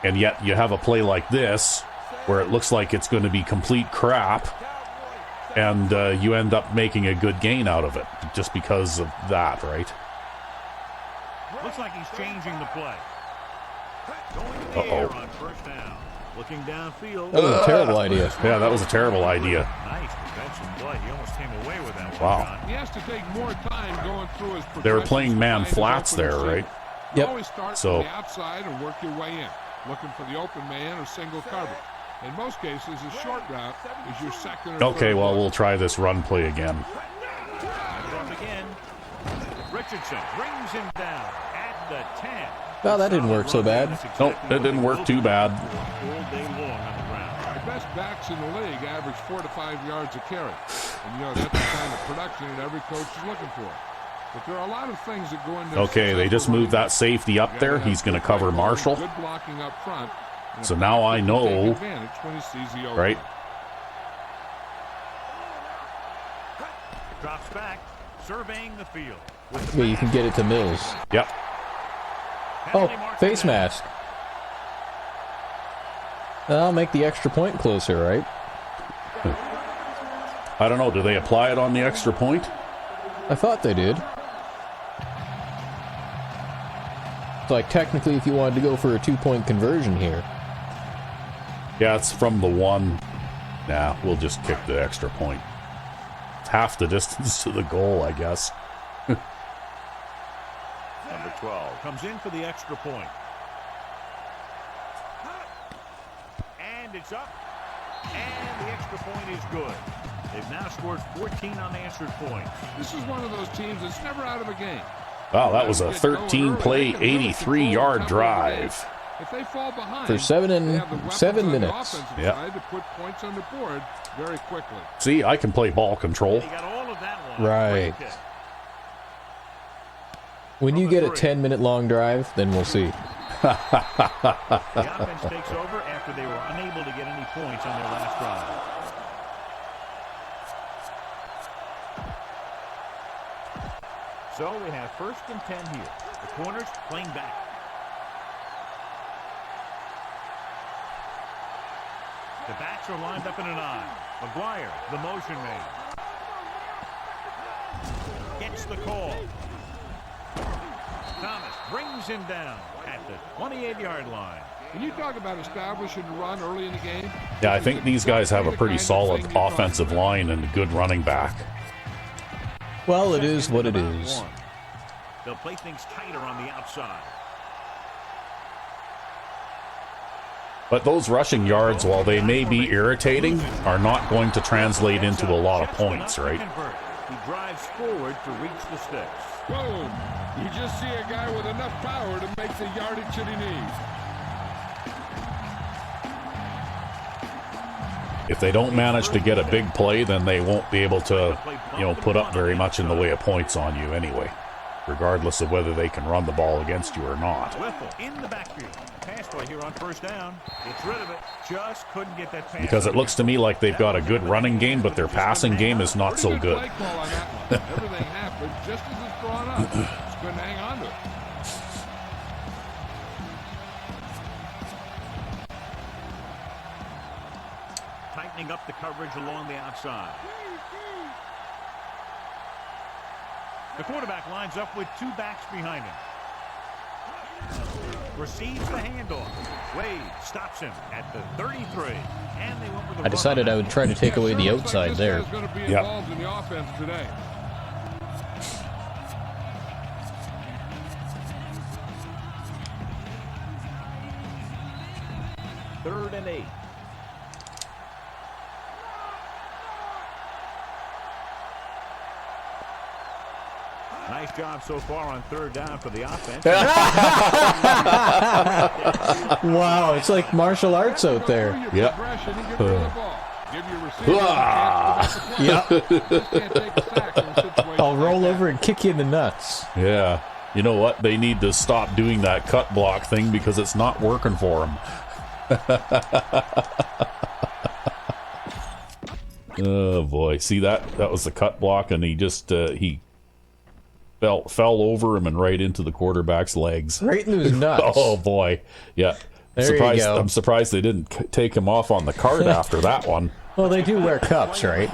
and yet you have a play like this where it looks like it's going to be complete crap, and you end up making a good gain out of it just because of that, right? Looks like he's changing the play. Going to the air on first down. Looking downfield. That was a terrible idea. Yeah, that was a terrible idea. Nice defensive play. He almost came away with that one. Wow. He has to take more time going through his They were playing man flats there, right? Yep. Always start So- from the outside and work your way in. looking for the open man or single coverage. In most cases, a short route is your second or Okay, third well, look. we'll try this run play again. Again. Richardson brings him down at the 10. Well, that didn't work so bad. Nope, it didn't work too bad. All day long on the ground. The best backs in the league average 4 to 5 yards a carry. And, you know, that's the kind of production that every coach is looking for. But there are a lot of things that go into... Okay, they just moved that safety up there. He's going to cover Marshall. Good blocking up front. So now I know, right? Drops back, surveying the field. Yeah, you can get it to Mills. Yep. Oh, face mask. That'll make the extra point closer, right? I don't know. Do they apply it on the extra point? I thought they did. It's like technically if you wanted to go for a 2-point conversion here. Yeah, it's from the one. Nah, we'll just kick the extra point. It's half the distance to the goal, I guess. Number 12 comes in for the extra point. And it's up. And the extra point is good. They've now scored 14 unanswered points. This is one of those teams that's never out of a game. Wow, that was a 13-play, 83-yard drive. If they fall behind, For 7 minutes. Yeah. To put points on the board very quickly. See, I can play ball control. He got all of that one. Right. When you get a 10-minute long drive, then we'll see. The offense takes over after they were unable to get any points on their last drive. So we have 1st and 10 here. The corners playing back. The backs are lined up in an I. McGuire, the motion man. Gets the call. Thomas brings him down at the 28-yard line. When you talk about establishing a run early in the game, Yeah, I think these guys have a pretty solid offensive line and a good running back. Well, it is what it is. They'll play things tighter on the outside. But those rushing yards, while they may be irritating, are not going to translate into a lot of points, right? He drives forward to reach the sticks. boom, you just see a guy with enough power to make the yardage that he needs. If they don't manage to get a big play, then they won't be able to, put up very much in the way of points on you anyway, regardless of whether they can run the ball against you or not. Whiffle in the backfield. Pass play here on first down. Gets rid of it. Just couldn't get that pass. Because it looks to me like they've got a good running game, but their passing game is not so good. Play call on that one. Everything happened just as it's brought up. Just couldn't hang on to it. Tightening up the coverage along the outside. The quarterback lines up with two backs behind him. Receives the handoff. Wade stops him at the 33. And they went with the I decided I would try to take away the outside there. Involved in the offense today. Third and 8. Nice job so far on third down for the offense. Wow, it's like martial arts out there. Yep. I'll roll over and kick you in the nuts. Yeah. You know what? They need to stop doing that cut block thing because it's not working for them. Oh boy. See that? That was the cut block, and he just he fell over him and right into the quarterback's legs. Right into his nuts. Oh boy. Yeah. There you go. I'm surprised they didn't take him off on the card after that one. Well, they do wear cups, right?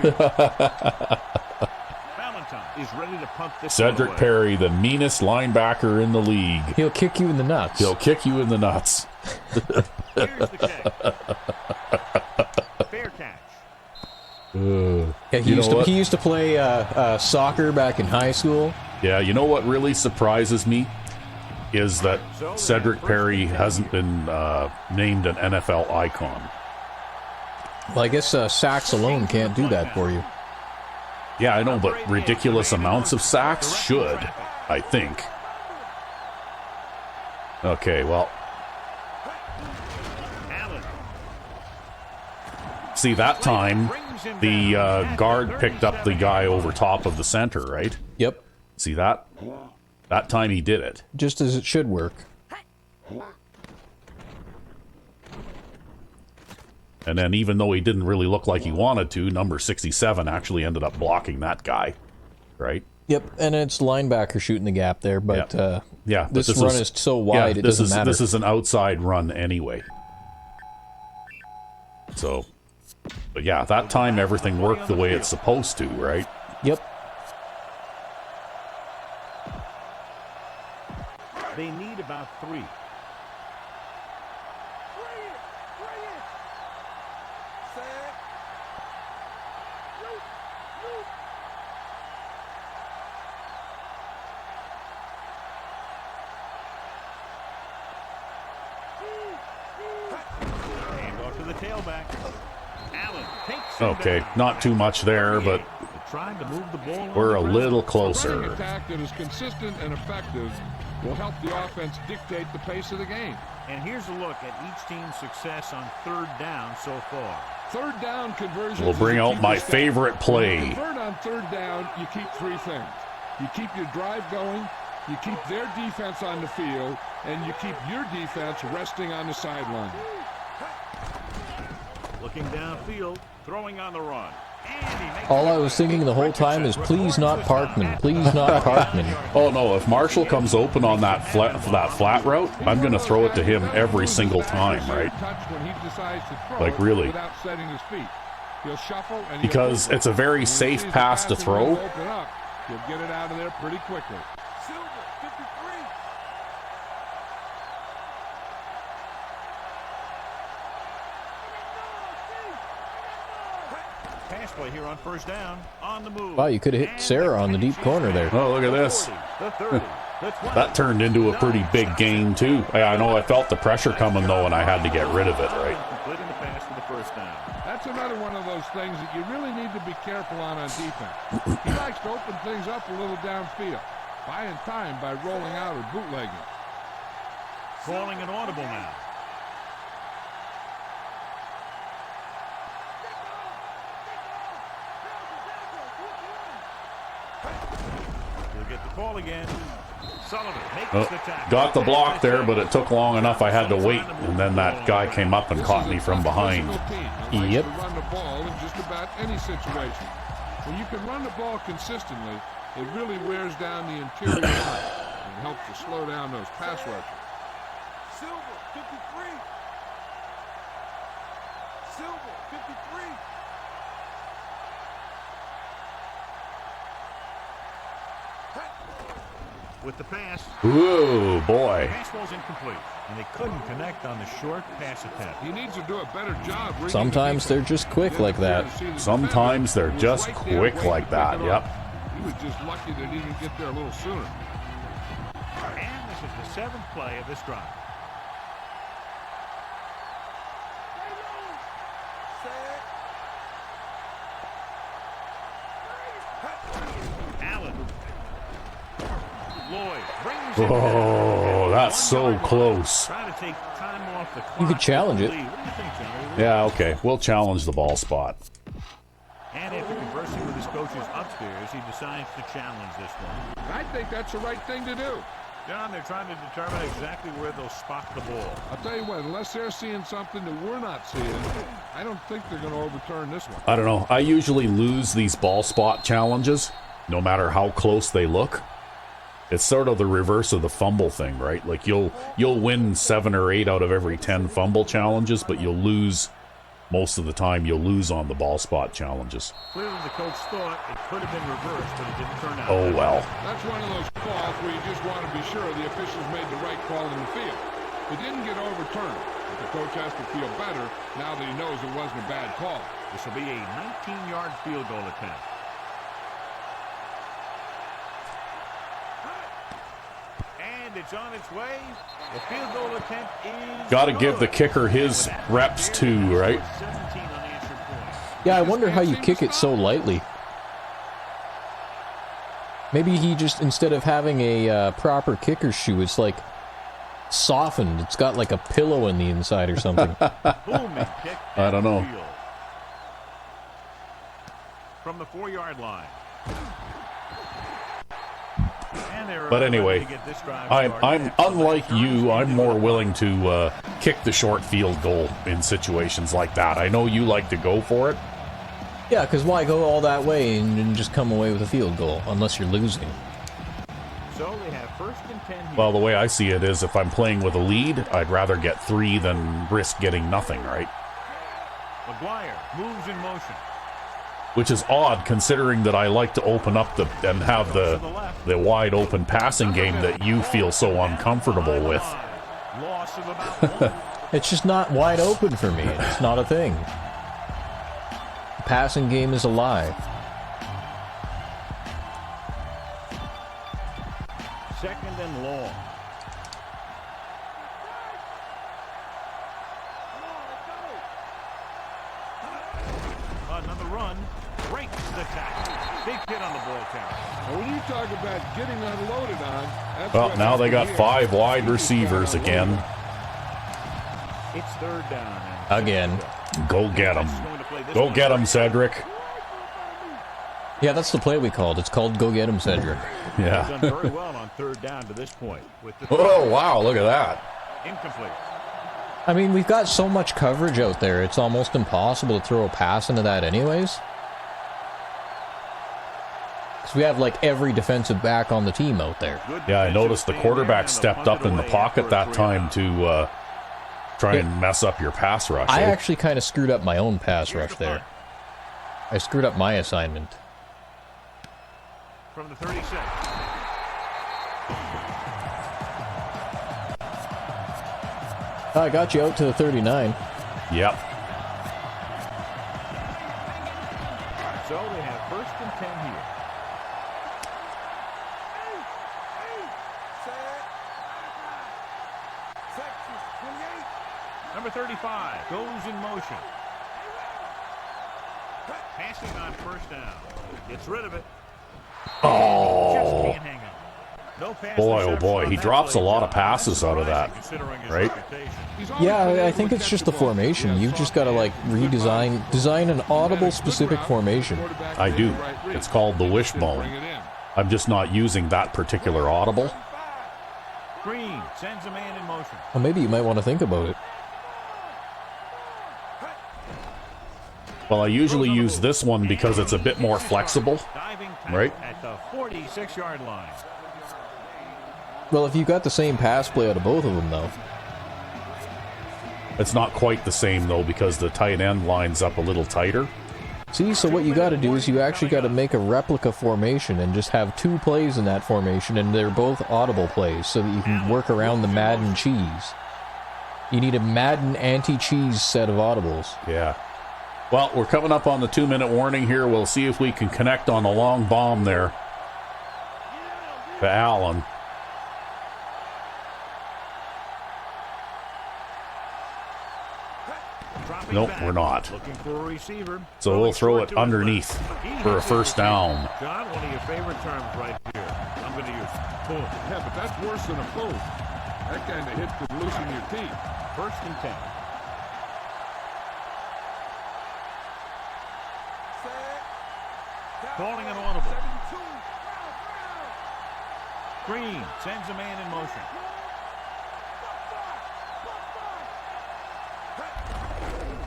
Is ready to pump this Cedric Perry, the meanest linebacker in the league. He'll kick you in the nuts. He'll kick you in the nuts. Here's the catch. Fair catch. Yeah, he used to play soccer back in high school. Yeah, you know what really surprises me? is that Cedric Perry hasn't been named an NFL icon. Well, I guess sacks alone can't do that for you. Yeah, I know, but ridiculous amounts of sacks should, I think. Okay, well. See, that time, the guard picked up the guy over top of the center, right? Yep. See that? That time he did it. Just as it should work. And then even though he didn't really look like he wanted to, number 67 actually ended up blocking that guy, right? Yep, and it's linebacker shooting the gap there, but yeah, but this run is so wide it doesn't matter. This is an outside run anyway. So, but yeah, that time everything worked the way it's supposed to, right? Yep. They need about 3. Okay, not too much there, but we're a little closer. A attack that is consistent and effective will help the offense dictate the pace of the game. And here's a look at each team's success on 3rd down so far. 3rd down conversion. We'll bring out my favorite play. When you convert on 3rd down, you keep 3 things. You keep your drive going, you keep their defense on the field, and you keep your defense resting on the sideline. Looking downfield, throwing on the run. All I was thinking the whole time is, please not Parkman. Please not Parkman. Oh no, if Marshall comes open on that flat route, I'm going to throw it to him every single time, right? Like really. Because it's a very safe pass to throw. He'll get it out of there pretty quickly. Pass play here on 1st down, on the move. Wow, you could have hit Sarah on the deep corner there. Oh, look at this. That turned into a pretty big gain, too. I know I felt the pressure coming, though, and I had to get rid of it, right? Completing the pass for the 1st down. That's another one of those things that you really need to be careful on defense. He likes to open things up a little downfield, buying time by rolling out or bootlegging. Calling an audible now. He'll get the call again. Sullivan makes the tackle. Got the block there, but it took long enough. I had to wait, and then that guy came up and caught me from behind. Yep. Run the ball in just about any situation. When you can run the ball consistently, it really wears down the interior line and helps to slow down those pass rushers. Silver, 53. Silver, 53. With the pass. Ooh, boy. Pass ball's incomplete, and they couldn't connect on the short pass attempt. He needs to do a better job. Sometimes they're just quick like that. Sometimes they're just quick like that, yep. He was just lucky that he didn't get there a little sooner. And this is the 7th play of this drive. Oh, that's so close. You could challenge it. Yeah, okay. We'll challenge the ball spot. And after conversing with his coaches upstairs, he decides to challenge this one. I think that's the right thing to do. John, they're trying to determine exactly where they'll spot the ball. I'll tell you what, unless they're seeing something that we're not seeing, I don't think they're going to overturn this one. I don't know. I usually lose these ball spot challenges, no matter how close they look. It's sort of the reverse of the fumble thing, right? Like you'll win 7 or 8 out of every 10 fumble challenges, but you'll lose most of the time. You'll lose on the ball spot challenges. Clearly, the coach thought it could have been reversed, but it didn't turn out. Oh well. That's one of those calls where you just want to be sure the officials made the right call in the field. It didn't get overturned, but the coach has to feel better now that he knows it wasn't a bad call. This will be a 19-yard field goal attempt. and it's on its way. The field goal attempt is Got to give the good. kicker his reps too, right? 17 unanswered points. Yeah, I wonder how you kick it so lightly. Maybe he just, instead of having a proper kicker shoe, it's like softened. It's got like a pillow in the inside or something. Booming kick I don't know. downfield. From the 4-yard line. And they're But ready anyway, to get this drive I'm started. unlike you. I'm more willing to kick the short field goal in situations like that. I know you like to go for it. Yeah, because why go all that way and just come away with a field goal unless you're losing? So they have 1st and 10 here. Well, the way I see it is, if I'm playing with a lead, I'd rather get 3 than risk getting nothing, right? McGuire moves in motion. Which is odd, considering that I like to open up and have the wide open passing game that you feel so uncomfortable with. Loss of about 1. It's just not wide open for me. It's not a thing. The passing game is alive. 2nd and long. Another run. Breaks the tackle. Big hit on the ball carrier. And when you talk about getting unloaded on, that's Well, what now they got happened 5 here. wide He just got receivers unloaded. again. It's 3rd down. And Again. Go get them. Go get them, Cedric. Yeah, that's the play we called. It's called Go Get 'em, Cedric. Yeah. Done very well on 3rd down to this point. With the Oh, wow, look at that. incomplete. I mean, we've got so much coverage out there, it's almost impossible to throw a pass into that anyways. Because we have, like, every defensive back on the team out there. Good Yeah, I defensive noticed the stand quarterback there, stepped and up in the punted away pocket after a that 3 time out. to try and mess up your pass rush. I eh? actually kind of screwed up my own pass rush there. I screwed up my assignment. From the 36. I got you out to the 39. Yep. So they have 1st and 10 here. Number 35 goes in motion. Passing on 1st down. Gets rid of it. Oh, Just can't hang on. No pass boy, oh reception boy. on He that drops a play, lot of John. passes out of that, Surprising considering his right? reputation. He's always been Yeah, I able think to it's catch just the the ball. formation. Yeah, You've just got to, like, good design an audible Good specific route. formation. Quarterback I made do. the right read. It's called the He just didn't wishbone. bring it in. I'm just not using that particular audible. Green sends a man in motion. Well, maybe you might want to think about it. Well, I usually use this one because it's a bit more flexible. Diving tackle Right. at the 46-yard line. Well, if you got the same pass play out of both of them, though. It's not quite the same, though, because the tight end lines up a little tighter. See, so what you got to do is you actually got to make a replica formation and just have 2 plays in that formation, and they're both audible plays so that you can work around the Madden cheese. You need a Madden anti-cheese set of audibles. Yeah. Well, we're coming up on the 2-minute warning here. We'll see if we can connect on a long bomb there to Allen. Dropping Nope, back. we're not. Looking for a receiver. So we'll throw short it to his underneath left. He for a hits it first with down. John, one of your favorite terms right here. I'm going to use boom. Yeah, but that's worse than a boom. That kind of hit could loosen your teeth. 1st and 10. Calling an audible. Green sends a man in motion.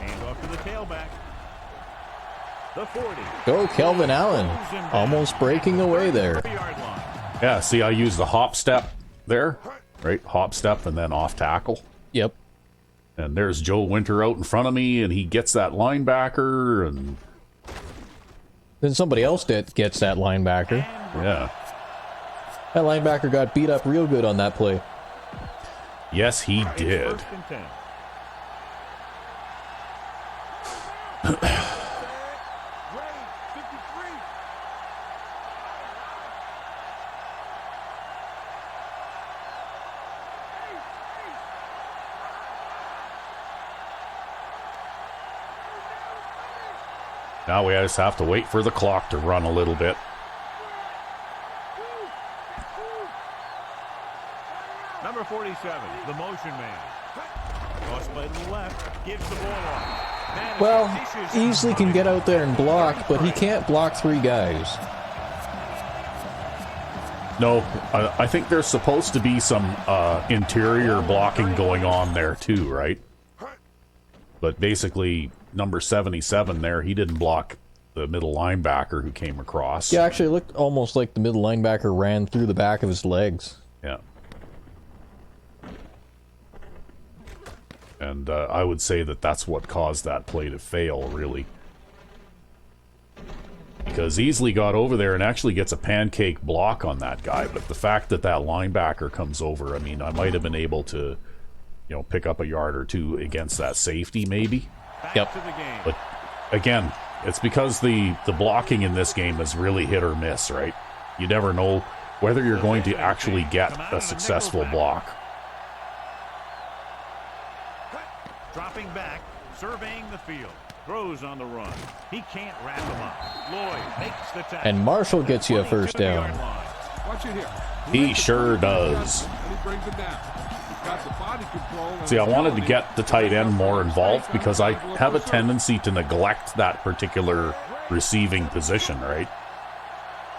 Hand off to the tailback. The 40. Go, Kelvin Allen. Almost breaking away there. 3-yard line. Yeah, see, I use the hop step there, right? Hop step and then off tackle. Yep. And there's Joe Winter out in front of me, and he gets that linebacker, and Then somebody else gets that linebacker. yeah. That linebacker got beat up real good on that play. Yes, he It's did. 1st and 10. Now we just have to wait for the clock to run a little bit. Number 47, the motion man. Cross play to the left, gives the ball off. Madison Well, dishes Easley can get out there and block, but he can't block 3 guys. No, I think there's supposed to be some interior blocking going on there too, right? But basically, number 77 there, he didn't block the middle linebacker who came across. Yeah, actually, it looked almost like the middle linebacker ran through the back of his legs. Yeah. And I would say that that's what caused that play to fail, really. Because Easley got over there and actually gets a pancake block on that guy, but the fact that that linebacker comes over, I mean, I might have been able to, you know, pick up a yard or 2 against that safety, maybe. Yep. But again, it's because the blocking in this game is really hit or miss, right? You never know whether you're going to actually get a successful block. Dropping back, surveying the field. Throws on the run. He can't wrap him up. Lloyd makes the tackle. And Marshall gets you a first down. Watch it here. He sure does. And he brings it down. He's got the body control. See, I wanted to get the tight end more involved because I have a tendency to neglect that particular receiving position, right?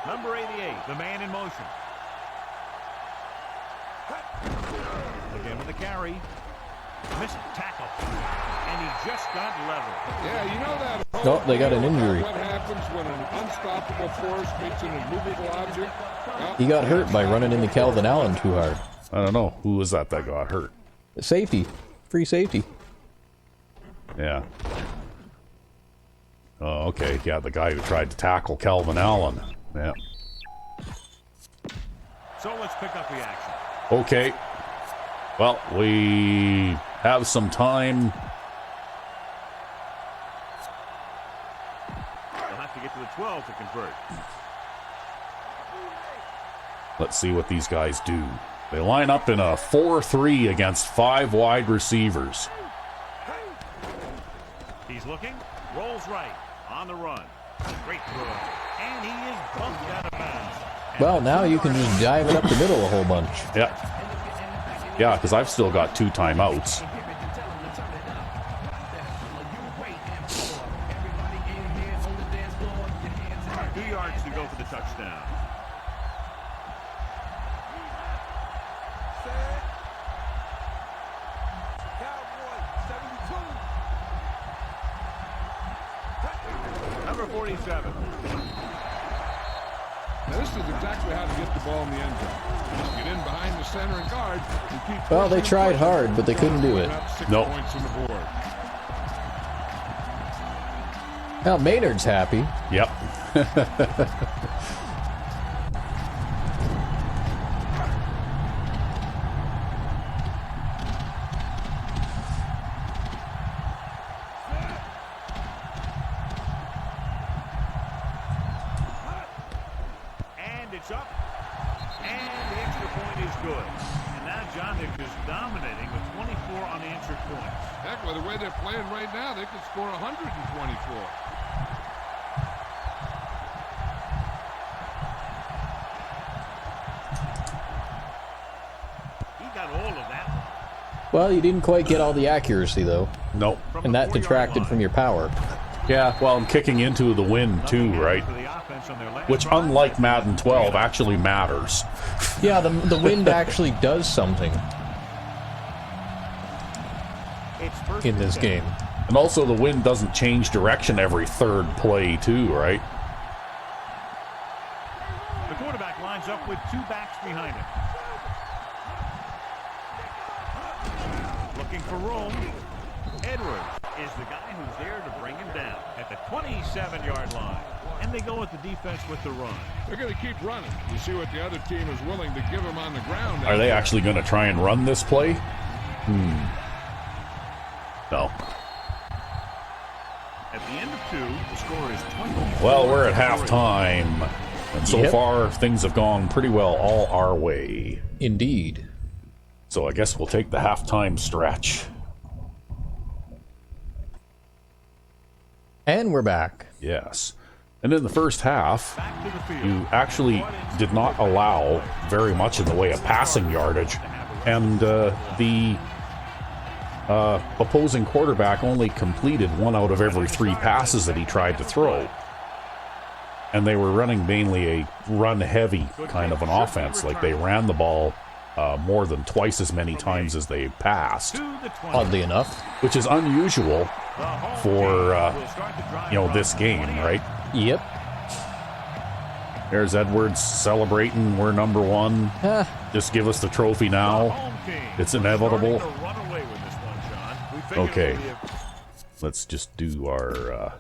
Number 88, the man in motion. Again with the carry. Missed tackle. And he just got level. Yeah, you know that. No, they got an injury. What happens when an unstoppable force meets an immovable object? Well, He got hurt by running into Calvin Allen too hard. I don't know. Who was that got hurt? Safety. Free safety. Yeah. Oh, okay. Yeah, the guy who tried to tackle Calvin Allen. Yeah. So let's pick up the action. Okay. Well, we have some time. They'll have to get to the 12 to convert. Let's see what these guys do. They line up in a 4-3 against 5 wide receivers. He's looking, rolls right, on the run. Great throw. And he is bumped out of bounds. Well, now you can just dive it up the middle a whole bunch. Yeah. Yeah, because I've still got 2 timeouts. 2 yards to go for the touchdown. Number 47. Now this is exactly how to get the ball in the end zone. Just get in behind the center and guard and keep. Well, they tried hard, but they couldn't do it. Nope. Points on the board. Now Maynard's happy. Yep. And it's up. And the extra point is good. And now John, they're just dominating with 24 unanswered points. Heck, with the way they're playing right now, they could score 124. He got all of that. Well, you didn't quite get all the accuracy, though. Nope. From And the that 4-yard detracted line. from your power. Yeah, well, I'm kicking into the wind too, right? For the offense on their last Which, drive. unlike Madden 12, actually matters. Yeah, the wind actually does something It's first in and this 10. game. And also, the wind doesn't change direction every 3rd play, too, right? The quarterback lines up with 2 backs behind him. Looking for room. Edwards is the guy who's there to bring him down at the 27-yard line. And they go with the defense with the run. They're going to keep running. You see what the other team is willing to give them on the ground. Are they actually going to try and run this play? No. At the end of 2, the score is 20. Well, we're at halftime. And so Yep. far, things have gone pretty well all our way. Indeed. So I guess we'll take the halftime stretch. And we're back. Yes. And in the first half, Back to the field. you actually did not allow very much in the way of passing yardage. And the opposing quarterback only completed 1 out of every 3 passes that he tried to throw. And they were running mainly a run-heavy kind of an offense. Like, they ran the ball more than twice as many times as they passed. Oddly enough. Which is unusual for, this game, right? Yep. There's Edwards celebrating. We're number 1. Just give us the trophy now. It's inevitable. Okay. Let's just do our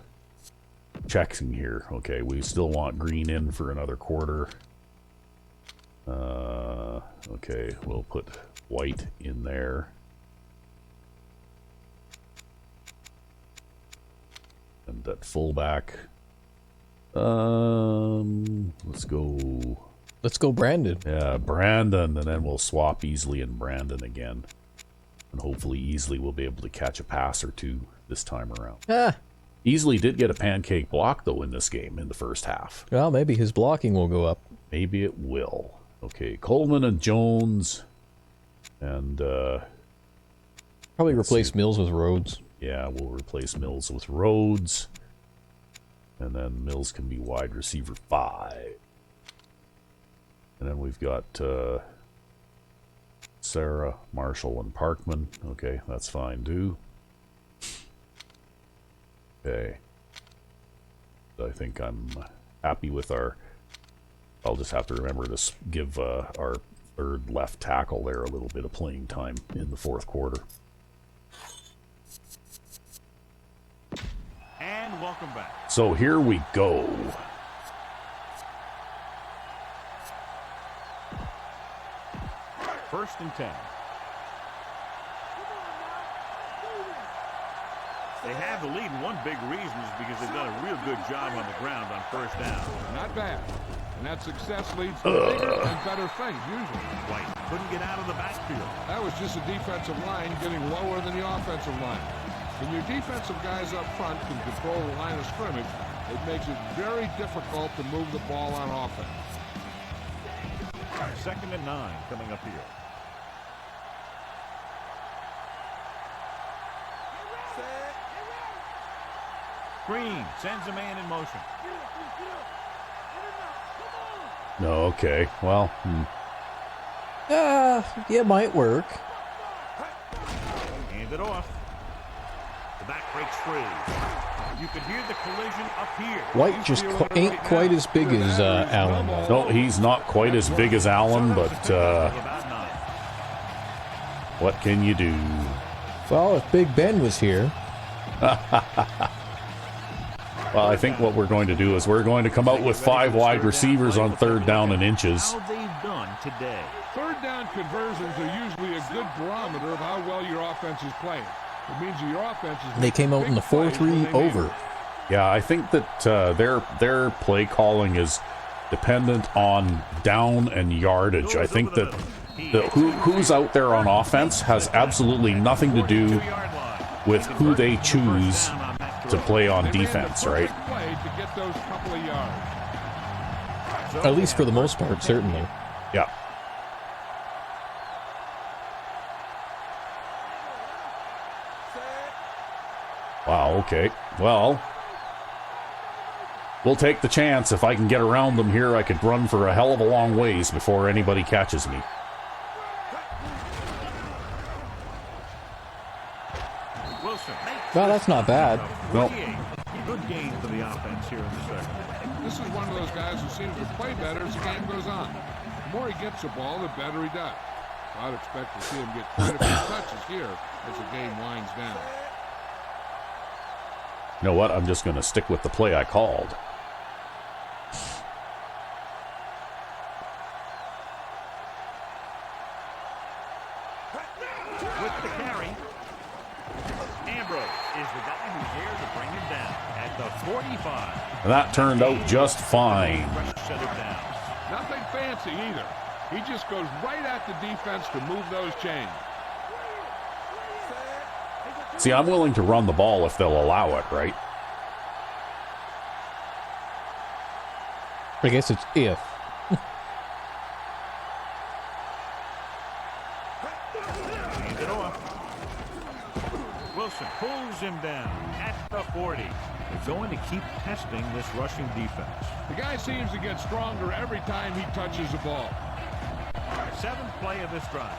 checking here. Okay, we still want green in for another quarter. Okay, we'll put white in there. And that fullback. Let's go. Let's go Brandon. Yeah, Brandon, and then we'll swap Easley and Brandon again. And hopefully Easley will be able to catch a pass or 2 this time around. Easley did get a pancake block, though, in this game in the first half. Well, maybe his blocking will go up. Maybe it will. Okay, Coleman and Jones. And, probably replace Mills with Rhodes. Yeah, we'll replace Mills with Rhodes. And then Mills can be wide receiver 5. And then we've got Sarah, Marshall, and Parkman. Okay, that's fine, too. Okay. I think I'm happy with our... I'll just have to remember to give our third left tackle there a little bit of playing time in the fourth quarter. And welcome back. So here we go. First and 10. They have the lead, and one big reason is because they've done a real good job on the ground on first down. Not bad. And that success leads to bigger and better things, usually. White couldn't get out of the backfield. That was just a defensive line getting lower than the offensive line. When your defensive guys up front can control the line of scrimmage, it makes it very difficult to move the ball on offense. Second and 9 coming up here. Green sends a man in motion. No, okay. Well, Yeah, might work. Hand it off. The back breaks free. You could hear the collision up here. White just ain't quite as big as Allen. no, he's not quite as big as Allen, but About 9. what can you do? Well, if Big Ben was here. Well, I think what we're going to do is we're going to come out with 5 wide receivers on third down and inches. How they've done today. Third down conversions are usually a good barometer of how well your offense is playing. It means your offense is... They came out in the 4-3 over. Yeah, I think that their play calling is dependent on down and yardage. I think that who's out there on offense has absolutely nothing to do with who they choose to play on defense, right? At least for the most part, certainly. Yeah. Wow, okay. Well, we'll take the chance. If I can get around them here, I could run for a hell of a long ways before anybody catches me. Well, that's not bad. No. Good game for the offense here in the second. This is one of those guys who seems to play better as the game goes on. The more he gets the ball, the better he does. So I'd expect to see him get quite a few touches here as the game winds down. You know what? I'm just going to stick with the play I called. With the carry, Ambrose is the guy who's there to bring him down at the 45. And that turned out just fine. Set it down. Nothing fancy either. He just goes right at the defense to move those chains. See, I'm willing to run the ball if they'll allow it, right? I guess it's if. Hands it off. Wilson pulls him down at the 40. They're going to keep testing this rushing defense. The guy seems to get stronger every time he touches the ball. Seventh play of this drive.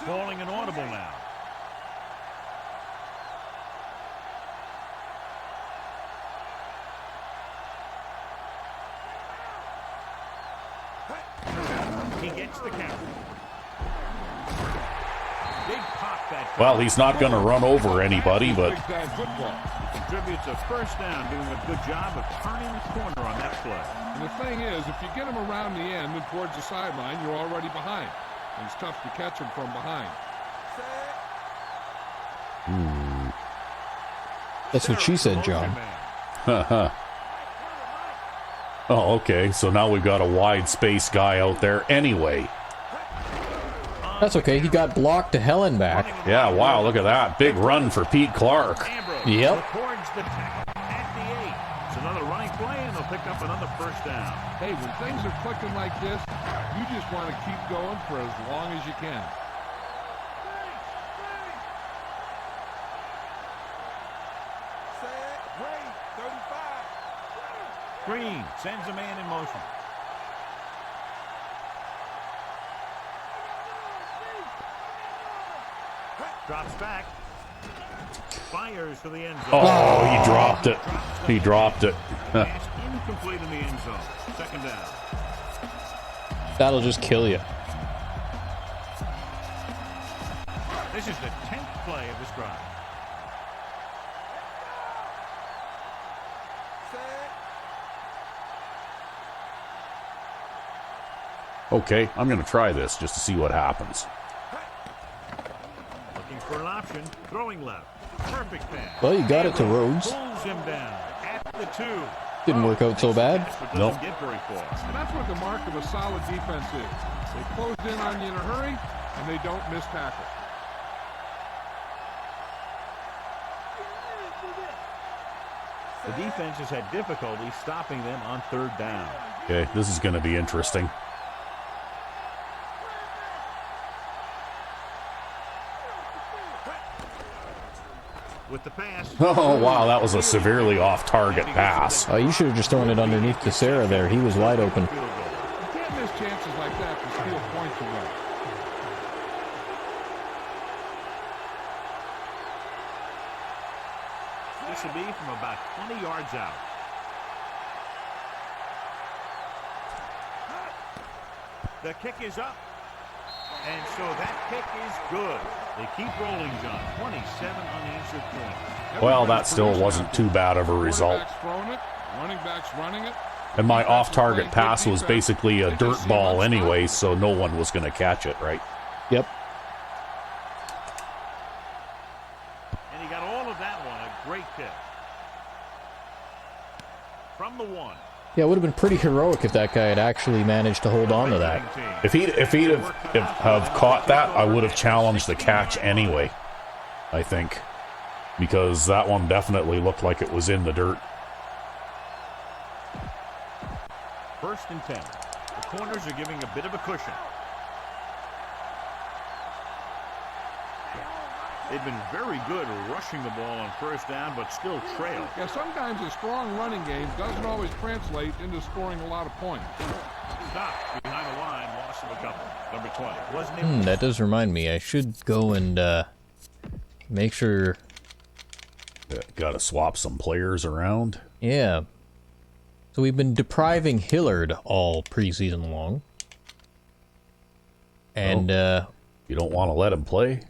Calling an audible now. He gets the count. Big pop that time. Well, he's not going to run over anybody, but He contributes a first down, doing a good job of turning the corner on that play. And the thing is, if you get him around the end and towards the sideline, you're already behind. And it's tough to catch him from behind. That's what she said, John. oh, okay. So now we've got a wide space guy out there anyway. That's okay. He got blocked to hell and back. Yeah, wow, look at that. Big run for Pete Clark. Yep. Records the tackle at the 8. It's another running play, and they'll pick up another first down. Hey, when things are clicking like this, you just want to keep going for as long as you can. Green sends a man in motion. Drops back. Fires for the end zone. Oh, he dropped it. He dropped it. Pass incomplete in the end zone. Second down. That'll just kill you. This is the 10th play of this drive. Okay, I'm going to try this just to see what happens. Looking for an option. Throwing left. Perfect pass. Well, you got it to Rhodes. Pulls him down at the 2. Didn't work out so bad. Nope. Get very far. And that's what the mark of a solid defense is. They close in on you in a hurry, and they don't miss tackle. The defense has had difficulty stopping them on third down. Okay, this is going to be interesting. With the pass. Oh, wow, that was a severely off-target pass. You should have just thrown it underneath to Sarah there. He was wide open. You can't miss chances like that to steal points away. This will be from about 20 yards out. The kick is up. And so that kick is good. They keep rolling, John. 27 unanswered points. Well, that still wasn't too bad of a result. Quarterback's throwing it, running back's running it. And my off-target pass was basically a dirt ball anyway, so no one was going to catch it, right? Yep. And he got all of that one. A great kick. From the 1. Yeah, it would have been pretty heroic if that guy had actually managed to hold on to that. If he'd have caught that, I would have challenged the catch anyway, I think. Because that one definitely looked like it was in the dirt. First and 10. The corners are giving a bit of a cushion. They've been very good rushing the ball on first down, but still trail. Yeah, sometimes a strong running game doesn't always translate into scoring a lot of points. Stop behind the line, loss of a couple. Number 20. Wasn't able That does remind me. I should go and make sure. Got to swap some players around. Yeah. So we've been depriving Hillard all preseason long. And You don't want to let him play?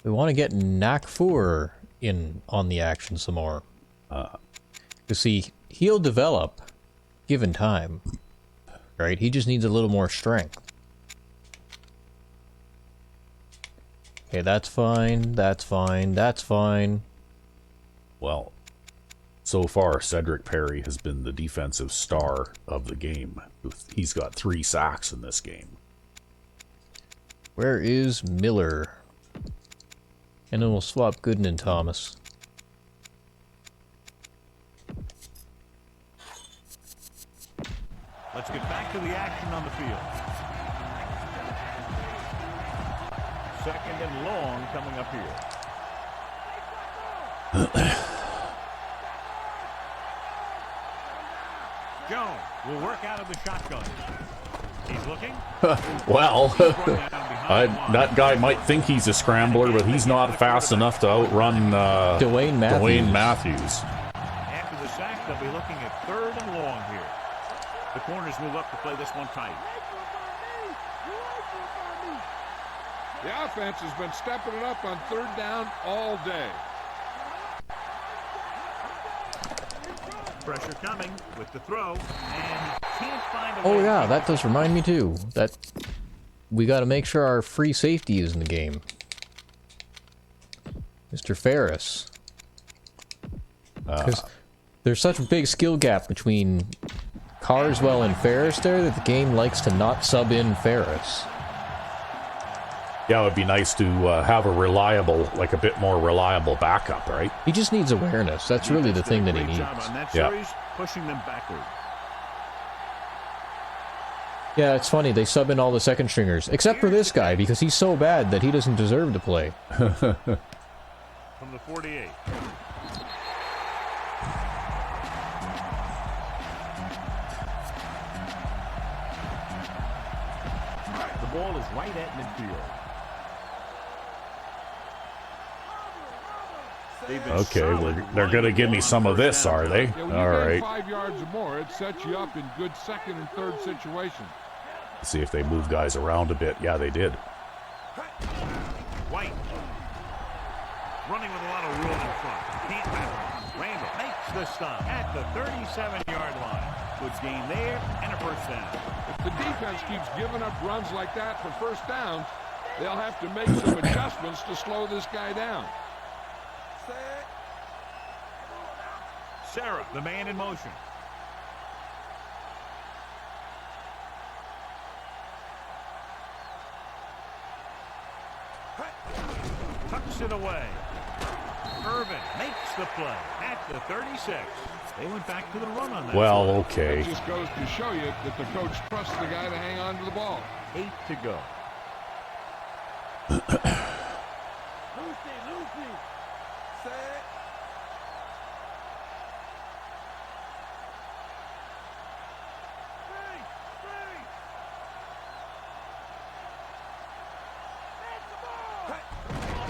we want to get Nakfur in on the action some more. You see, he'll develop given time. Right? He just needs a little more strength. Okay, that's fine. That's fine. That's fine. Well, so far, Cedric Perry has been the defensive star of the game. He's got 3 sacks in this game. Where is Miller? And then we'll swap Gooden and Thomas. back to the action on the field. Second and long coming up here. Jones will work out of the shotgun. He's looking. Well, that guy might think he's a scrambler, but he's not fast enough to outrun Dwayne Matthews. After the sack, they'll be looking at third and long here. The corners move up to play this one tight. The offense has been stepping it up on third down all day. Pressure coming with the throw, and can't find a Oh way. yeah, that does remind me too. That we got to make sure our free safety is in the game. Mr. Ferris. Because there's such a big skill gap between Carswell and Ferris there that the game likes to not sub in Ferris. Yeah, it would be nice to have a reliable, like a bit more reliable backup, right? He just needs awareness. That's really the thing that he Great needs. job on that Yeah. series, pushing them backward. Yeah, it's funny. They sub in all the second stringers, except for this guy, because he's so bad that he doesn't deserve to play. From the 48. The ball is right at midfield. They've been Okay, solid they're running going to the give me ball some on of first this, down. are they? Yeah, when All you gain right. 5 yards or more, it sets you up in good second and third situations. Let's see if they move guys around a bit. Yeah, they did. White. Running with a lot of room in front. Can't tackle. Randall makes the stop at the 37-yard line. Good gain there and a first down. If the defense keeps giving up runs like that for first downs, they'll have to make some adjustments to slow this guy down. Sarah, the man in motion. Tucks it away. Irvin makes the play at the 36. They went back to the run on that. Well, play. okay. That just goes to show you that the coach trusts the guy to hang on to the ball. 8 to go.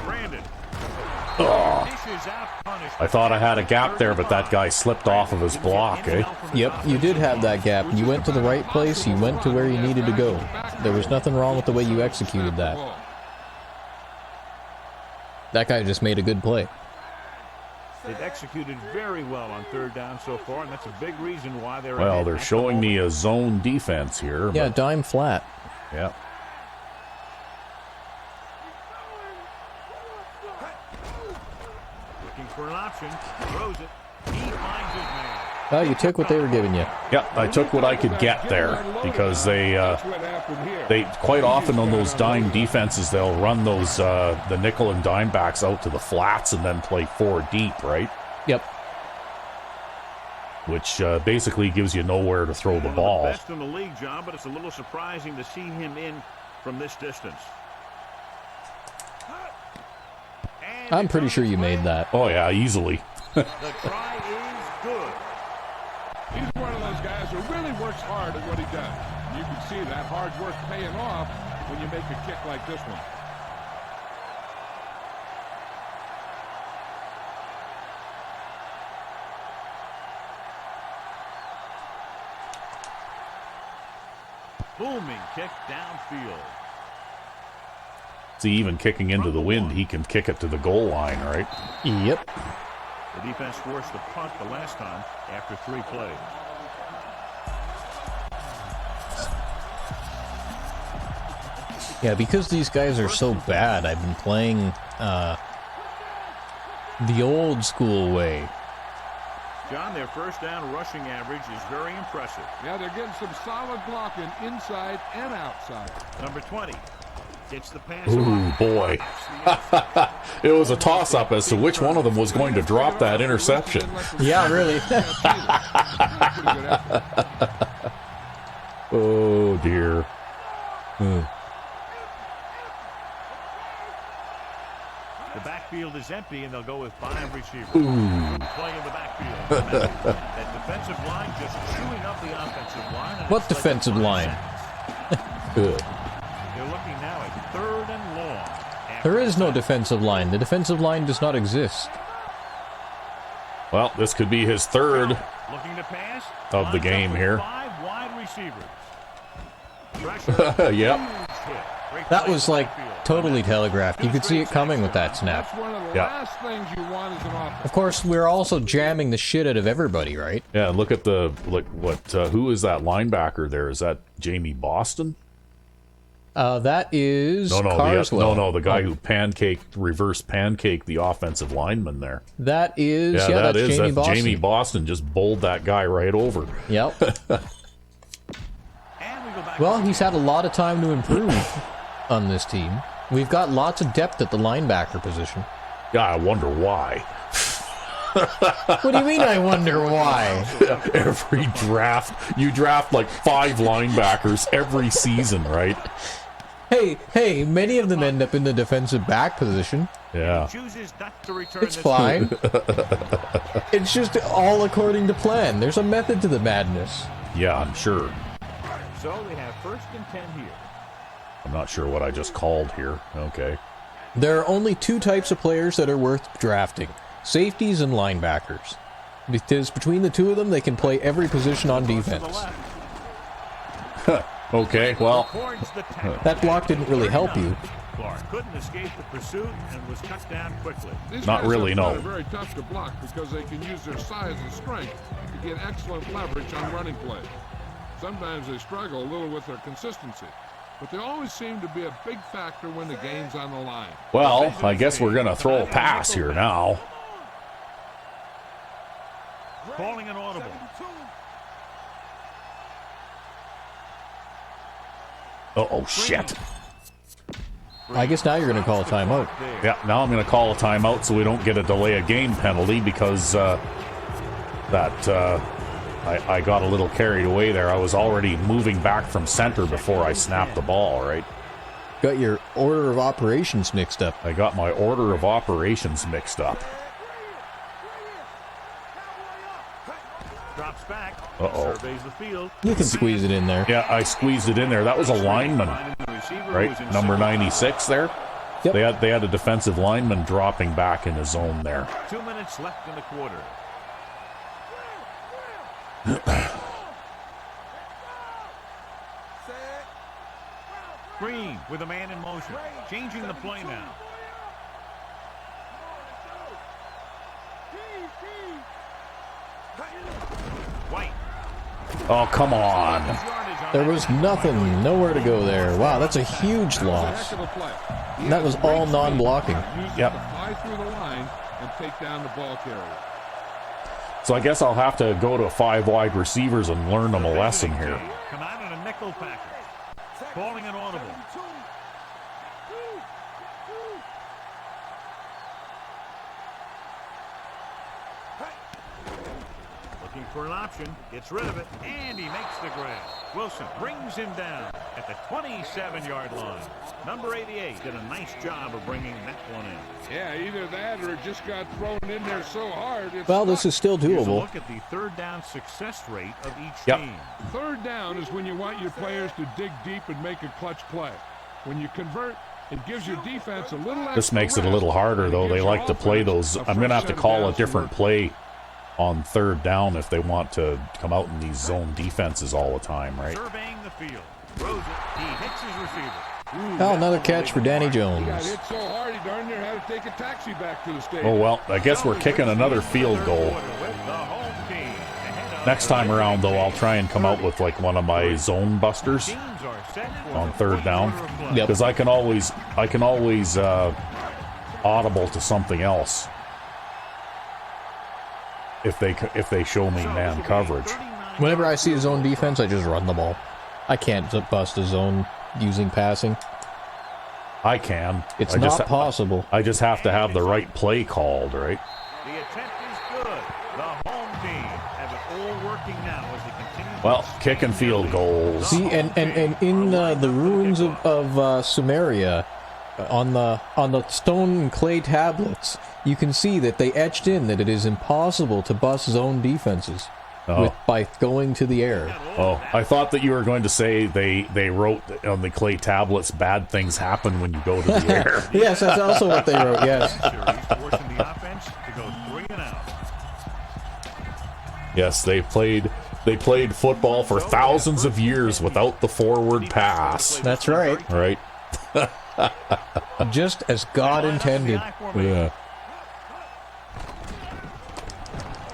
Brandon. Dishes out punishment. I thought I had a gap there, but that guy slipped off of his block, eh? Yep, you did have that gap. You went to the right place. You went to where you needed to go. There was nothing wrong with the way you executed that. That guy just made a good play. They've executed very well on third down so far, and that's a big reason why they're Well, ahead they're at the showing me moment. a zone defense here. Yeah, But, dime flat. yeah. Looking for an option. Throws it. He finds his man. Oh, you took what they were giving you. Yeah, I took what I could get there because they quite often on those dime defenses, they'll run those the nickel and dime backs out to the flats and then play 4 deep, right? Yep. Which basically gives you nowhere to throw the One ball. of the best in the league, John, but it's a little surprising to see him in from this distance. And I'm pretty sure you made that. Oh yeah, easily. the try is good. He's one of those guys who really works hard at what he does. You can see that hard work paying off when you make a kick like this one. Booming kick downfield. See, even kicking into the wind, he can kick it to the goal line, right? Yep. The defense forced the punt the last time after 3 plays. Yeah, because these guys are so bad, I've been playing the old school way. John, their first down rushing average is very impressive. Yeah, they're getting some solid blocking inside and outside. Number 20 gets the pass. Ooh, off. boy. It was a toss-up as to which one of them was going to drop that interception. Yeah, really. Oh, dear. The backfield is empty, and they'll go with 5 receivers. Play in the backfield. That defensive line just chewing up the offensive line. What defensive line? Good. They're looking now at 3rd and long. There is no defensive line. The defensive line does not exist. Well, this could be his 3rd Looking to pass. of the game here. 5 wide receivers. Pressure. Yep. That was like totally telegraphed. You could see it coming with that snap. That's one of the Yeah. last things you want as an offense. Of course, we're also jamming the shit out of everybody, right? Yeah, look at the who is that linebacker there? Is that Jamie Boston? That is Carswell. The guy who reverse pancaked the offensive lineman there. That is, That's Jamie Boston. Jamie Boston just bowled that guy right over. Yep. Well, he's had a lot of time to improve on this team. We've got lots of depth at the linebacker position. Yeah, I wonder why. What do you mean, I wonder why? Every draft, you draft like 5 linebackers every season, right? Hey, many of them end up in the defensive back position. Yeah. Chooses not to return It's this fine. It's just all according to plan. There's a method to the madness. Yeah, I'm sure. So they have 1st and 10 here. I'm not sure what I just called here. Okay. There are only 2 types of players that are worth drafting: safeties and linebackers. Because between the 2 of them, they can play every position on defense. Okay, well, Towards the tackle. That block didn't really help you. Clark couldn't escape the pursuit and was cut down quickly. These Not guys really, are no. very tough to block because they can use their size and strength to get excellent leverage on running plays. Sometimes they struggle a little with their consistency, but they always seem to be a big factor when the game's on the line. well, I guess we're gonna throw a pass here now. Calling an audible. Oh shit. I guess now you're going to call a timeout. Yeah, now I'm gonna call a timeout so we don't get a delay of game penalty because I got a little carried away there. I was already moving back from center before I snapped the ball, right? Got your order of operations mixed up. I got my order of operations mixed up. Drops back. Uh-oh. Surveys the field. You can squeeze it in there. Yeah, I squeezed it in there. That was a lineman, right? Number 96 there. Yep. They had a defensive lineman dropping back in the zone there. 2 minutes left in the quarter. Green with a man in motion. Changing the play now. White. Oh, come on. There was nothing, nowhere to go there. Wow, that's a huge loss. Heck of a play. That was all non-blocking. Yep. To fly through the line and take down the ball carrier. So I guess I'll have to go to 5 wide receivers and learn them a lesson here. Come out in a nickel package. Calling an audible. Looking for an option. Gets rid of it. And he makes the grab. Wilson brings him down at the 27-yard line. Number 88 did a nice job of bringing that one in. Yeah, either that or it just got thrown in there so hard. Well, this is still Here's a doable. look at the 3rd down success rate of each Yep. team. 3rd down is when you want your players to dig deep and make a clutch play. When you convert, it gives your defense a little extra This makes it a rest, little harder, and it though. They gives like your to play offense those. a I'm going to have fresh to set of call a downs to different work. play on 3rd down if they want to come out in these zone defenses all the time, right? Surveying the field. Throws it. He hits his receiver. Oh, another catch for Danny He got Jones. hit so hard he darn near had to take a taxi back to the stadium. Oh, well, I guess we're kicking another field goal. Next time around, though, I'll try and come out with like one of my zone busters on 3rd down. Yep. Because I can always audible to something else if they show me man coverage. Whenever I see a zone defense, I just run the ball. I can't bust a zone using passing. I can. It's I just not possible. I just have to have the right play called, right? The attempt is good. The home team have it all working now as they continue Well, kick and field goals. See, and in the ruins of Sumeria, on the stone and clay tablets, you can see that they etched in that it is impossible to bust zone defenses by going to the air. Oh, I thought that you were going to say they wrote on the clay tablets, bad things happen when you go to the air. Yes, that's also what they wrote, yes. Forcing the offense to go 3 and out. Yes, they played football for thousands of years without the forward pass. That's right. Right? Just as God intended. Yeah.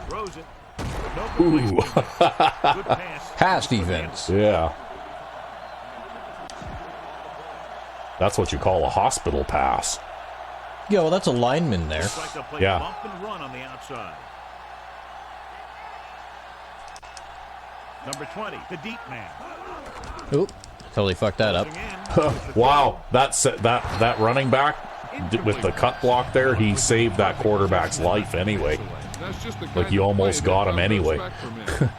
Throws it. Ooh. Good pass. Pass defense. Yeah. That's what you call a hospital pass. Yeah, well, that's a lineman there. Looks like they'll play Yeah. bump and run on the outside. Number 20, the deep man. Oop, totally fucked that up. Wow, that running back with the cut block there, he saved that quarterback's life anyway. That's just the Like kind you of almost play got that him doesn't anyway. respect from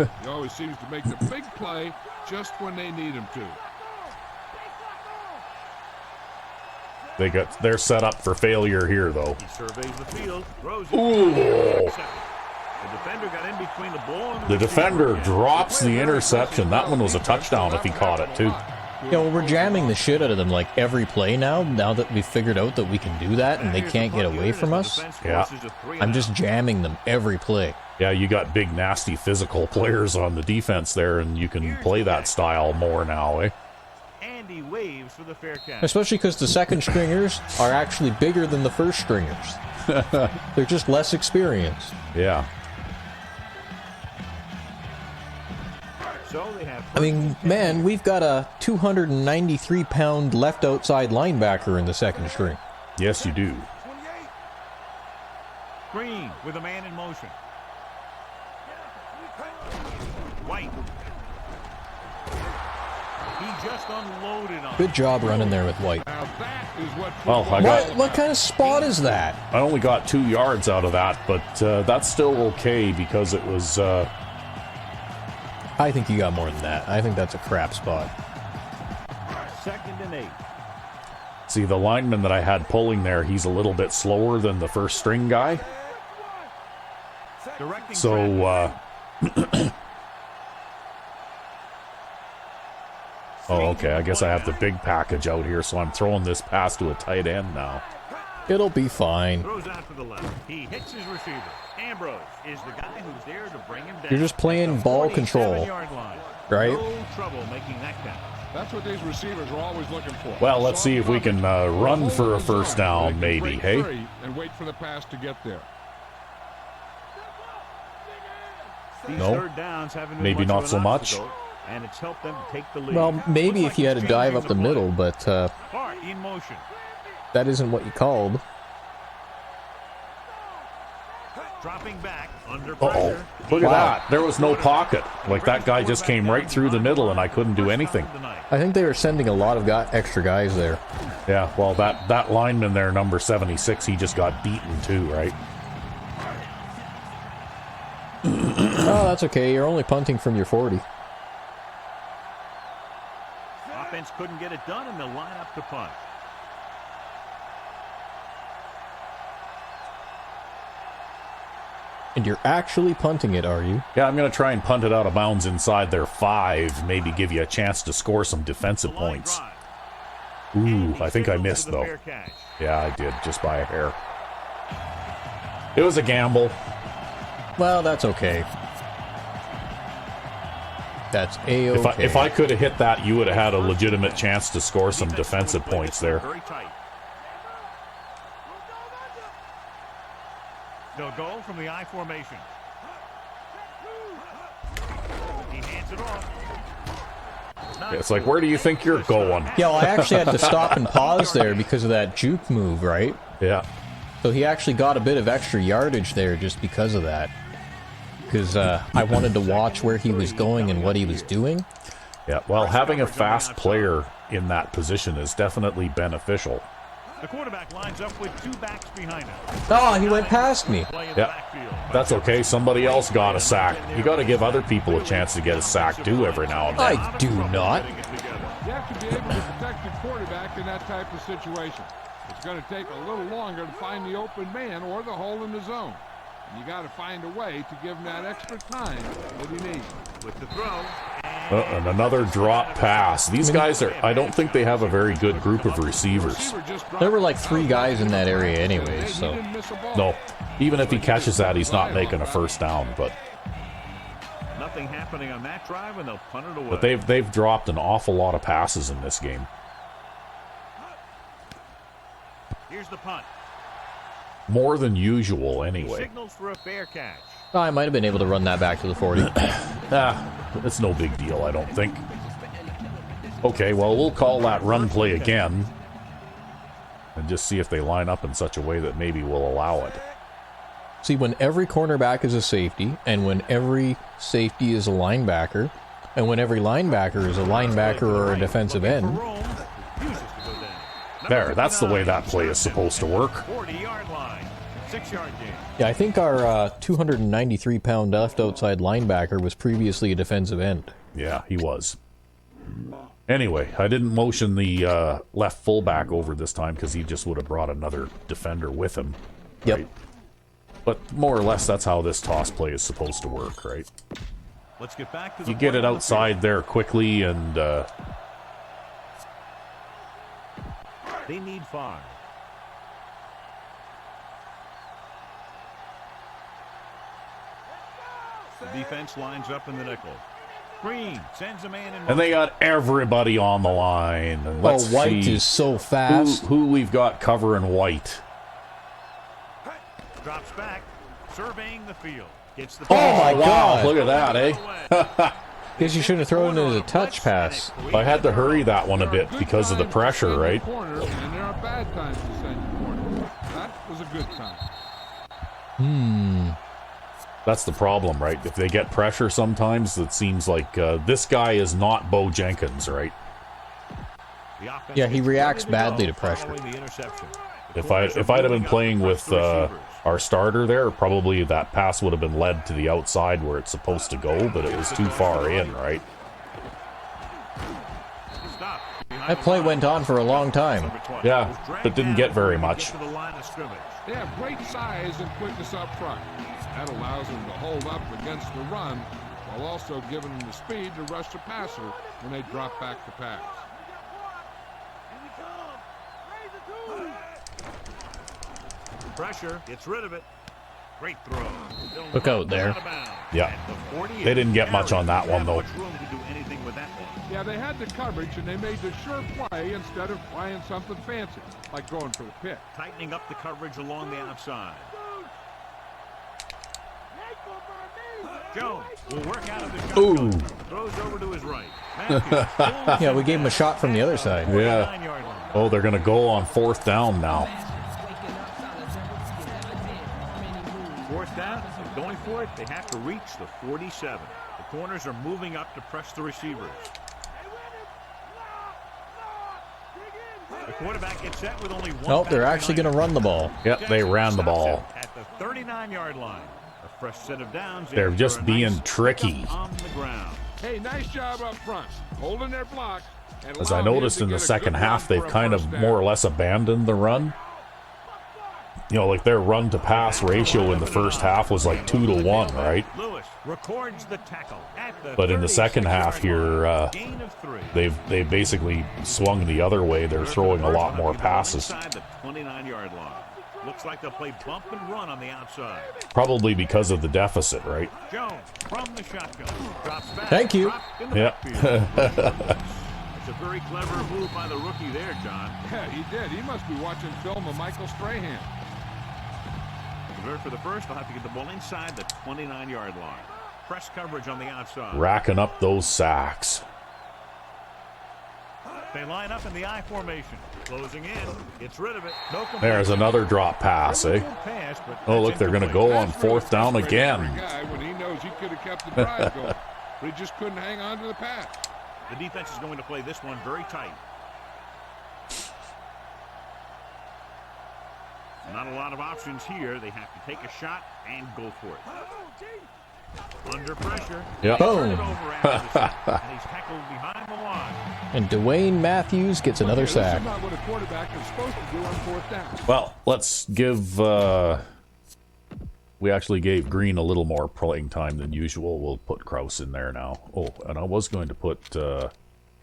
him. He always seems to make the big play just when they need him to. They're set up for failure here, though. He surveys the field, throws it. Ooh. The defender got in between the ball and The defender drops the interception. That one was a touchdown if he caught it, too. Yeah, well, we're jamming the shit out of them like every play now that we've figured out that we can do that and they can't get away from us. Yeah. I'm just jamming them every play. Yeah, you got big, nasty, physical players on the defense there, and you can play that style more now, eh? And he waves for the fair catch. Especially because the second stringers are actually bigger than the first stringers. They're just less experienced. Yeah. So they have I mean, man, we've got a 293-pound left outside linebacker in the second string. Yes, you do. Green with a man in motion. White. He just unloaded on Good job running there with White. Now that is what Well, I got. What kind of spot is that? I only got 2 yards out of that, but that's still okay because it was. I think you got more than that. I think that's a crap spot. 2nd and 8. See, the lineman that I had pulling there, he's a little bit slower than the first string guy. Directing So, oh, okay, I guess I have the big package out here, so I'm throwing this pass to a tight end now. It'll be fine. throws out to the left. He hits his receiver. Ambrose is the guy who's there to bring him down. You're just playing at the ball control, 47-yard line. right? No trouble making that count. That's what these receivers are always looking for. Well, let's see if we can run for a first down, maybe, Break hey? free and wait for the pass to get there. These No. third downs haven't been Maybe much not of so an much. obstacle, and it's helped them to take the lead. Well, maybe Looks if you like had to he's dive changing up the play. middle, but Hart in motion. that isn't what you called. Dropping back under Uh-oh. pressure. Look at Wow. that. There was no pocket. Like, that guy just came right through the middle, and I couldn't do anything. I think they were sending a lot of extra guys there. Yeah, well, that lineman there, number 76, he just got beaten too, right? Oh, that's okay. You're only punting from your 40. Offense couldn't get it done, and they'll line up to punt. And you're actually punting it, are you? Yeah, I'm going to try and punt it out of bounds inside their 5, maybe give you a chance to score some defensive The line points. drive. Ooh, And he I think I signals missed, for the though. fair catch. Yeah, I did, just by a hair. It was a gamble. Well, that's okay. That's A-okay. If I could have hit that, you would have had a legitimate chance to score some defensive points there. Very tight. They'll go from the I formation. He hands it off. It's like, where do you think you're going? Yeah, well, I actually had to stop and pause there because of that juke move, right? Yeah. So he actually got a bit of extra yardage there just because of that. Because I wanted to watch where he was going and what he was doing. Yeah, well, having a fast player in that position is definitely beneficial. The quarterback lines up with 2 backs behind him. Oh, he went past me. Yeah, that's okay. Somebody else got a sack. You got to give other people a chance to get a sack too every now and then. I do not. You have to be able to protect your quarterback in that type of situation. It's going to take a little longer to find the open man or the hole in the zone. And you got to find a way to give him that extra time that he needs. With the throw. And another drop pass. These guys are, I don't think they have a very good group of receivers. There were like 3 guys in that area anyways, so. No, even if he catches that, he's not making a first down. But Nothing happening on that drive, and they'll punt it away. But they've dropped an awful lot of passes in this game. Here's the punt. More than usual, anyway. Signals for a fair catch. I might have been able to run that back to the 40. It's no big deal, I don't think. Okay, well, we'll call that run play again. And just see if they line up in such a way that maybe we'll allow it. See, when every cornerback is a safety, and when every safety is a linebacker, and when every linebacker is a linebacker or a defensive end. There, that's the way that play is supposed to work. 40-yard line, 6-yard gain. Yeah, I think our 293-pound left outside linebacker was previously a defensive end. Yeah, he was. Anyway, I didn't motion the left fullback over this time because he just would have brought another defender with him. Right? Yep. But more or less, that's how this toss play is supposed to work, right? Let's get back to the You get it outside there quickly, and they need 5. The defense lines up in the nickel. Green sends a man in. and they got everybody on the line. And let's White see is so fast. who we've got covering White. Drops back, surveying the field. Gets the Oh my Wow, God! look at that, eh? Guess you should have thrown it as a touch pass. I had to hurry that one a bit because of the pressure, right? Corner, and there are bad times to send you corner. That was a good time. That's the problem, right? If they get pressure sometimes, it seems like this guy is not Bo Jenkins, right? Yeah, he reacts badly to pressure. If I'd have been playing with our starter there, probably that pass would have been led to the outside where it's supposed to go, but it was too far in, right? That play went on for a long time. Yeah, but didn't get very much. They have great size and quickness up front. That allows them to hold up against the run while also giving them the speed to rush the passer when they drop back to pass. Pressure, gets rid of it. Great throw. Look out there. Yeah. They didn't get much on that one, though. Yeah, they had the coverage, and they made the sure play instead of trying something fancy, like going for the pick. Tightening up the coverage along the outside. Jones will work out of the shotgun. Throws over to his right. Yeah, we gave him a shot from the other side. Yeah. Oh, they're going to go on 4th down now. 4th down, going for it, they have to reach the 47. The corners are moving up to press the receivers. The quarterback gets set with only one. Nope, they're actually going to run the ball. Yep, they ran the ball. At the 39-yard line. A fresh set of downs. They're just being tricky. On the ground. Hey, nice job up front, holding their block. As I noticed in the second half, they've kind of more or less abandoned the run. You know, like their run to pass ratio in the first half was like 2 to 1, right? Lewis records the tackle at the But in the second half here, they've basically swung the other way. They're throwing a lot more passes. The 29-yard line. Looks like they'll play bump and run on the outside. Probably because of the deficit, right? Jones from the shotgun. Drops back. Thank you. Yeah. It's a very clever move by the rookie there, John. Yeah, he did. He must be watching film of Michael Strahan. For the first, they'll have to get the ball inside the 29-yard line. Press coverage on the outside. Racking up those sacks. They line up in the I formation. Closing in. Gets rid of it. There's another drop pass, eh? Oh, look, they're going to go on 4th down again. When he knows he could have kept the drive going, but he just couldn't hang on to the pass. The defense is going to play this one very tight. Not a lot of options here. They have to take a shot and go for it. Under pressure. Yeah. Boom. And he's tackled behind the line. And Dwayne Matthews gets another sack. This is not what a quarterback is supposed to do on fourth down. Well, let's give... we actually gave Green a little more playing time than usual. We'll put Krause in there now. Oh, and I was going to put... I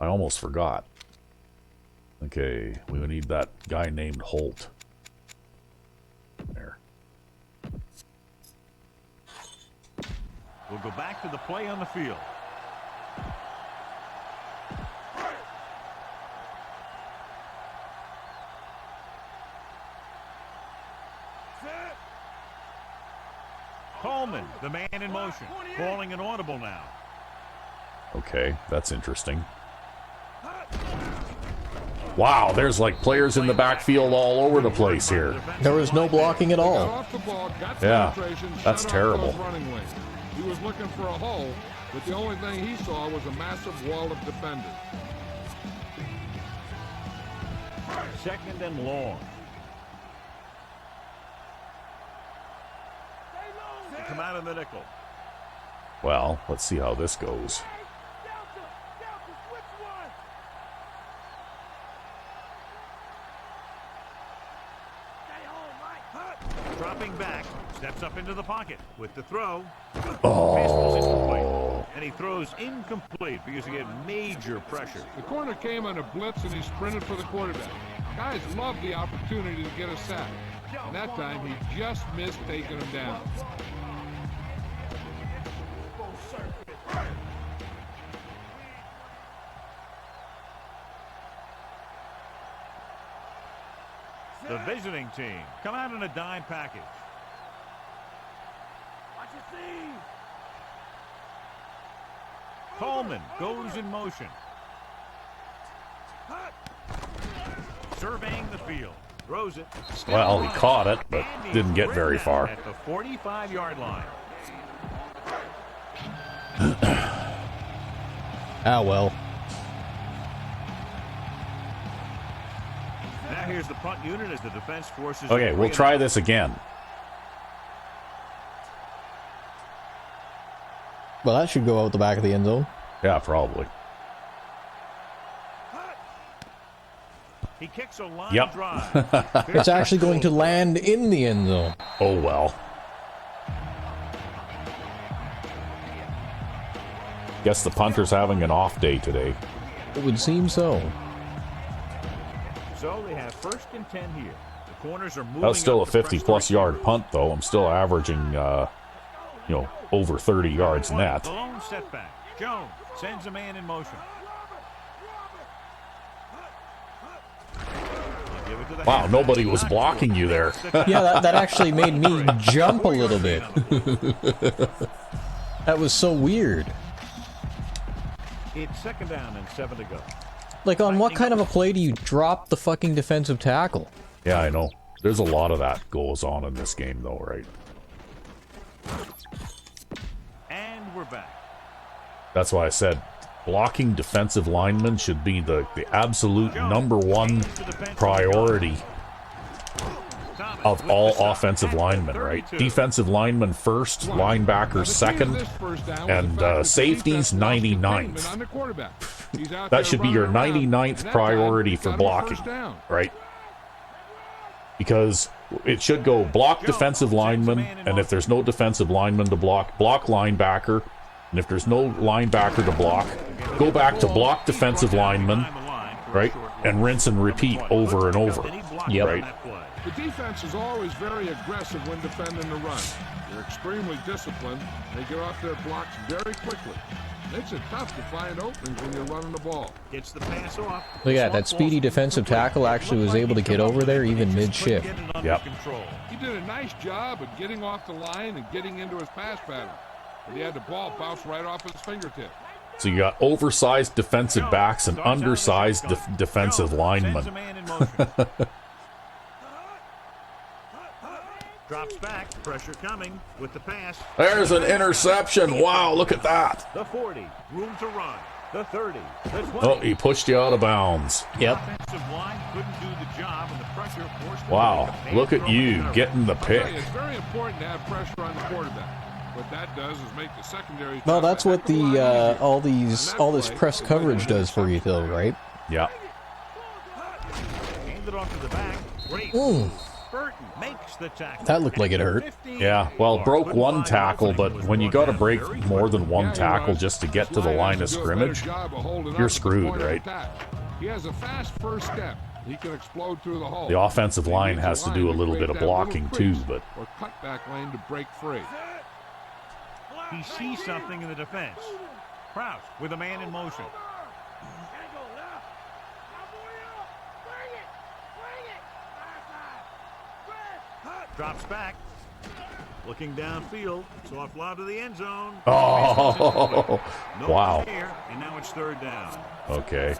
almost forgot. Okay, we need that guy named Holt. There. We'll go back to the play on the field. Coleman, the man in motion, calling an audible now. Okay, that's interesting. Wow, there's like players in the backfield all over the place here. There was no blocking at all. Yeah, that's terrible. He was looking for a hole, but the only thing he saw was a massive wall of defenders. Second and long. They come out of the nickel. Well, let's see how this goes. Dropping back, steps up into the pocket with the throw. Oh. And he throws incomplete because he had major pressure. The corner came on a blitz and he sprinted for the quarterback. Guys love the opportunity to get a sack. And that time he just missed taking him down. The visiting team come out in a dime package. Coleman goes in motion. Surveying the field. Throws it. Well, he caught it, but didn't get very far. At the 45-yard line. Ah, well. Now here's the punt unit as the defense forces. Okay, we'll try this again. Well, that should go out the back of the end zone. Yeah, probably. He kicks a line Yep. drive. It's actually going to land in the end zone. Oh, well. Guess the punter's having an off day today. It would seem so. So they have first and 10 here. The corners are moving. That was still a up to 50-plus yard punt, though. I'm still averaging, over 30 yards net. The lone setback. Jones sends a man in motion. Give it to the Wow, halfback. nobody was blocking you there. Yeah, that actually made me jump a little bit. That was so weird. It's second down and 7 to go. Like, on what kind of a play do you drop the fucking defensive tackle? Yeah, I know. There's a lot of that goes on in this game, though, right? And we're back. That's why I said blocking defensive linemen should be the absolute number one priority of all offensive linemen, right? Defensive linemen first, linebackers second, and safeties 99th. That should be your 99th priority for blocking, right? Because it should go block defensive lineman, and if there's no defensive lineman to block linebacker, and if there's no linebacker to block, go back to block defensive lineman, right? And rinse and repeat over and over. Yep. Right? The defense is always very aggressive when defending the run. They're extremely disciplined. They get off their blocks very quickly. Makes it tough to find openings when you're running the ball. Gets the pass off. Look at that speedy defensive tackle actually was able to get over there even mid-shift. Yep. He did a nice job of getting off the line and getting into his pass pattern. But he had the ball bounce right off his fingertip. So you got oversized defensive backs and undersized defensive linemen. Drops back, pressure coming with the pass. There's an interception. Wow, look at that. The 40, room to run. The 30, the 20. Oh, he pushed you out of bounds. Yep. Offensive line couldn't do the job, and the pressure forced Wow, look at you getting the pick. It's very important to have pressure on the quarterback. What that does is make the secondary. Well, that's what the all this press coverage does for you, though, right? Yeah. Hand it off to the back. Great. Ooh. Burton makes the tackle. That looked like it hurt. Yeah, well, broke one tackle, but when you got to break more than one tackle just to get to the line of scrimmage, you're screwed, right? He has a fast first step. He can explode through the hole. The offensive line has to do a little bit of blocking too, but or cutback lane to break free. He sees something in the defense. Kraus with a man in motion. Drops back. Looking downfield. It's off loud to the end zone. oh, No wow. here, and now it's third down. Okay.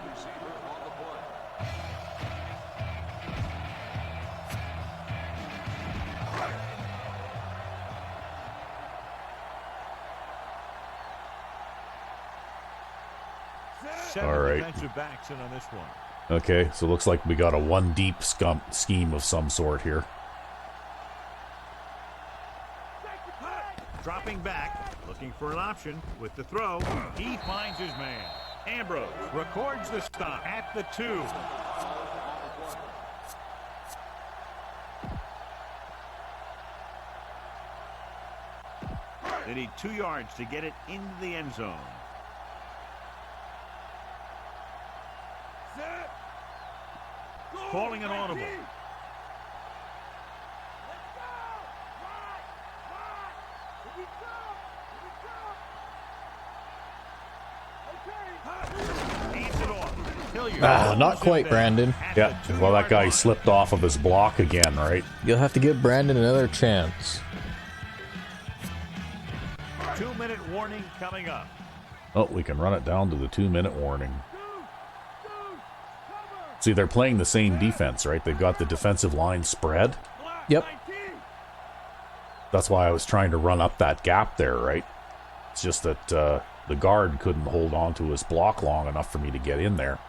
All right. Defensive backs in on this one. Okay, so it looks like we got a one deep scheme of some sort here. Dropping back, looking for an option with the throw. He finds his man. Ambrose records the stop at the 2. They need 2 yards to get it into the end zone. Calling an audible. Not quite, Brandon. Yeah, well, that guy slipped off of his block again, right? You'll have to give Brandon another chance. 2-minute warning coming up. Oh, we can run it down to the 2-minute warning. See, they're playing the same defense, right? They've got the defensive line spread. Yep. That's why I was trying to run up that gap there, right? It's just that the guard couldn't hold on to his block long enough for me to get in there.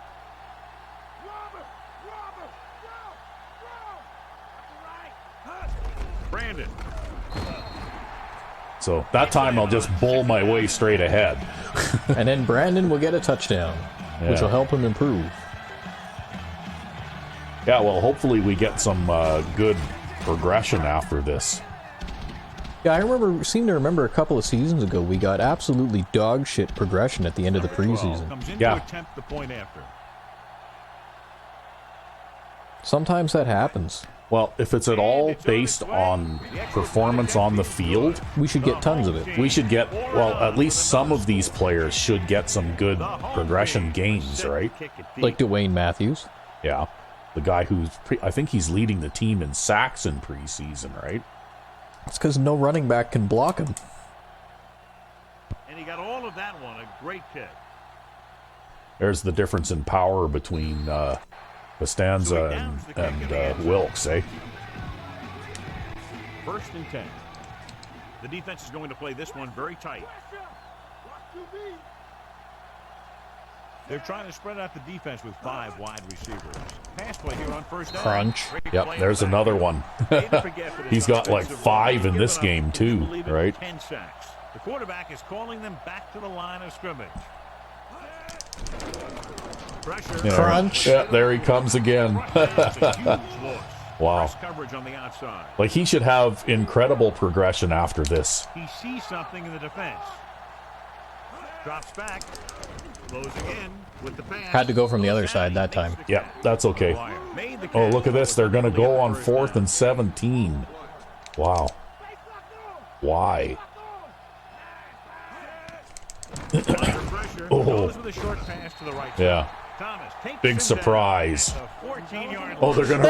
Brandon. So that time I'll just bowl my way straight ahead. And then Brandon will get a touchdown, which will help him improve. Yeah, well, hopefully we get some good progression after this. Yeah, I seem to remember a couple of seasons ago we got absolutely dog shit progression at the end of the preseason. Yeah. Attempt the point after. Sometimes that happens. Well, if it's at all based on performance on the field, We should get tons of it. we should get, well, at least some of these players should get some good progression gains, right? Like Dwayne Matthews. Yeah. The guy who's, I think he's leading the team in sacks in preseason, right? It's because no running back can block him. And he got all of that one. A great kick. There's the difference in power between Costanza and Wilkes, eh? 1st and 10. The defense is going to play this one very tight. They're trying to spread out the defense with 5 wide receivers. Pass play here on first down. Crunch. Yep, there's another one. He's got like 5 in this game too, right? 10 sacks. The quarterback is calling them back to the line of scrimmage. Pressure. Yeah. Crunch. Yeah, there he comes again. Wow. Press coverage on the outside. Like, he should have incredible progression after this. He sees something in the defense. Drops back. Closing in with the pass. Had to go from the other side that time. Yeah, that's okay. Oh, look at this. They're going to go on 4th and 17. Wow. Why? Oh. Yeah. Big surprise. Oh, they're going to...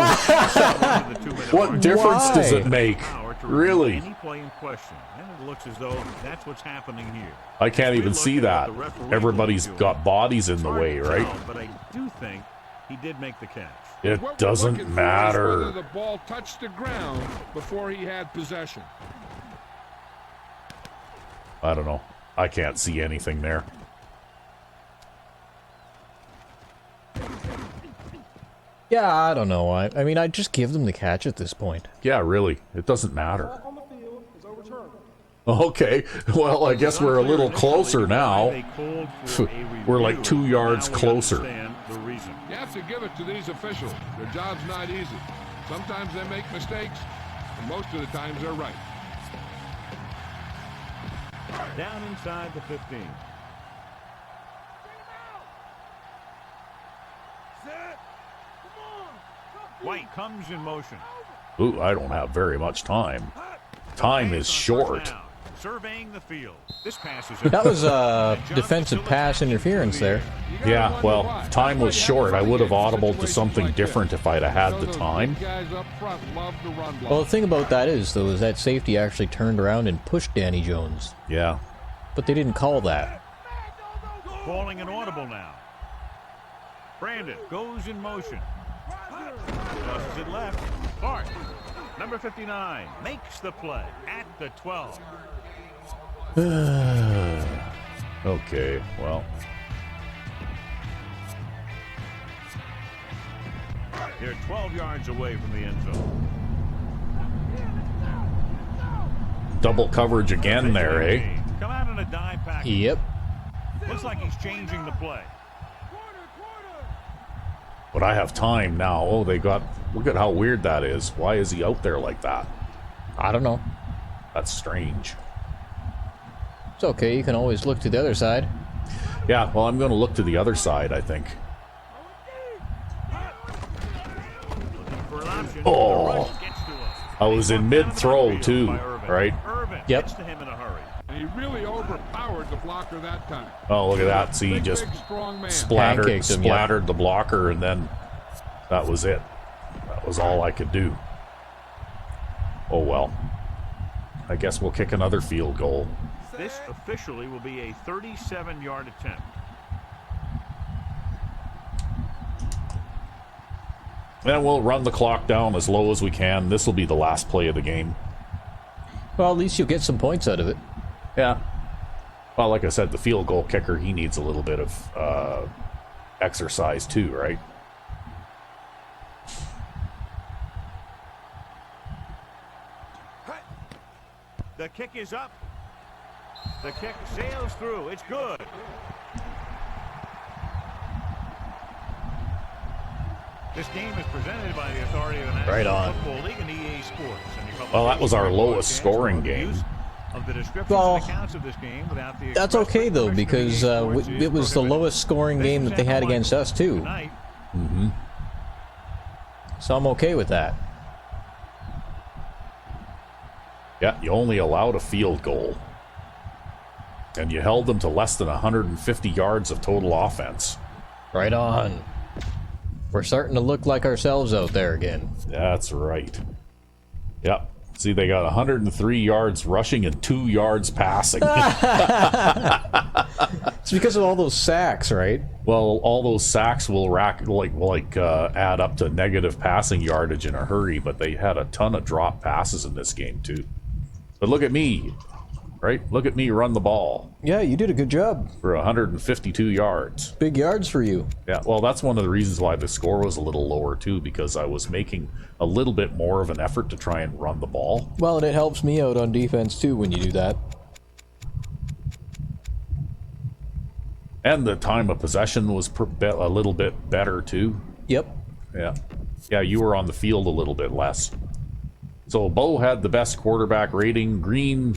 What difference does it make? Really? Any play in question. And it looks as though that's what's happening here. I can't even see that. Everybody's got bodies in the way, right? But I do think he did make the catch. It doesn't matter. Whether the ball touched the ground before he had possession. I don't know. I can't see anything there. Yeah, I don't know. I mean, I'd just give them the catch at this point. Yeah, really. It doesn't matter. Okay, well, I guess we're a little closer now. We're like 2 yards closer. You have to give it to these officials. Their job's not easy. Sometimes they make mistakes, and most of the times they're right. Down inside the 15. White comes in motion. Ooh, I don't have very much time. Time is short. Surveying the field. This pass is That was a defensive pass interference there. Yeah, well, time was short. I would have audibled to something different if I'd have had the time. Well, the thing about that is, though, is that safety actually turned around and pushed Danny Jones. Yeah. But they didn't call that. calling an audible now. Brandon goes in motion. Crosses it left. Clark, number 59, makes the play at the 12. Okay, well. They're 12 yards away from the end zone. Double coverage again there, eh? Come out in a dime package. Yep. Looks like he's changing the play. But I have time now. Oh, they got... Look at how weird that is. Why is he out there like that? I don't know. That's strange. It's okay. You can always look to the other side. Yeah, well, I'm going to look to the other side, I think. For an option, Oh. the rush gets to him. I was in mid-throw, too, By Irvin. right? Irvin Yep. gets to him in a hurry. And he really overpowered the blocker that time. Oh, look at that. See, he just Big, strong man. splattered Pancaked him, yeah. the blocker, and then that was it. That was all I could do. Oh, well. I guess we'll kick another field goal. This officially will be a 37-yard attempt. Then we'll run the clock down as low as we can. This will be the last play of the game. Well, at least you'll get some points out of it. Yeah. Well, like I said, the field goal kicker, he needs a little bit of exercise too, right? The kick is up. The kick sails through. It's good. This game is presented by the authority of the National Right on. Football League and EA Sports. And Well, that was our lowest scoring game. Of the descriptions Well, and accounts of this game without the That's express okay, though, permission of because EA Sports is it was the prohibited. lowest scoring This game is that they had Antoine against us, too. tonight. Mm-hmm. So I'm okay with that. Yeah, you only allowed a field goal. And you held them to less than 150 yards of total offense. Right on. We're starting to look like ourselves out there again. That's right. Yep. See, they got 103 yards rushing and 2 yards passing. It's because of all those sacks, right? Well, all those sacks will add up to negative passing yardage in a hurry, but they had a ton of drop passes in this game too. But look at me, right? Look at me run the ball Yeah, you did a good job. for 152 yards. Big yards for you. Yeah, well, that's one of the reasons why the score was a little lower too, because I was making a little bit more of an effort to try and run the ball. Well, and it helps me out on defense, too, when you do that. And the time of possession was a little bit better too. Yep. Yeah. Yeah, you were on the field a little bit less. So Bo had the best quarterback rating. Green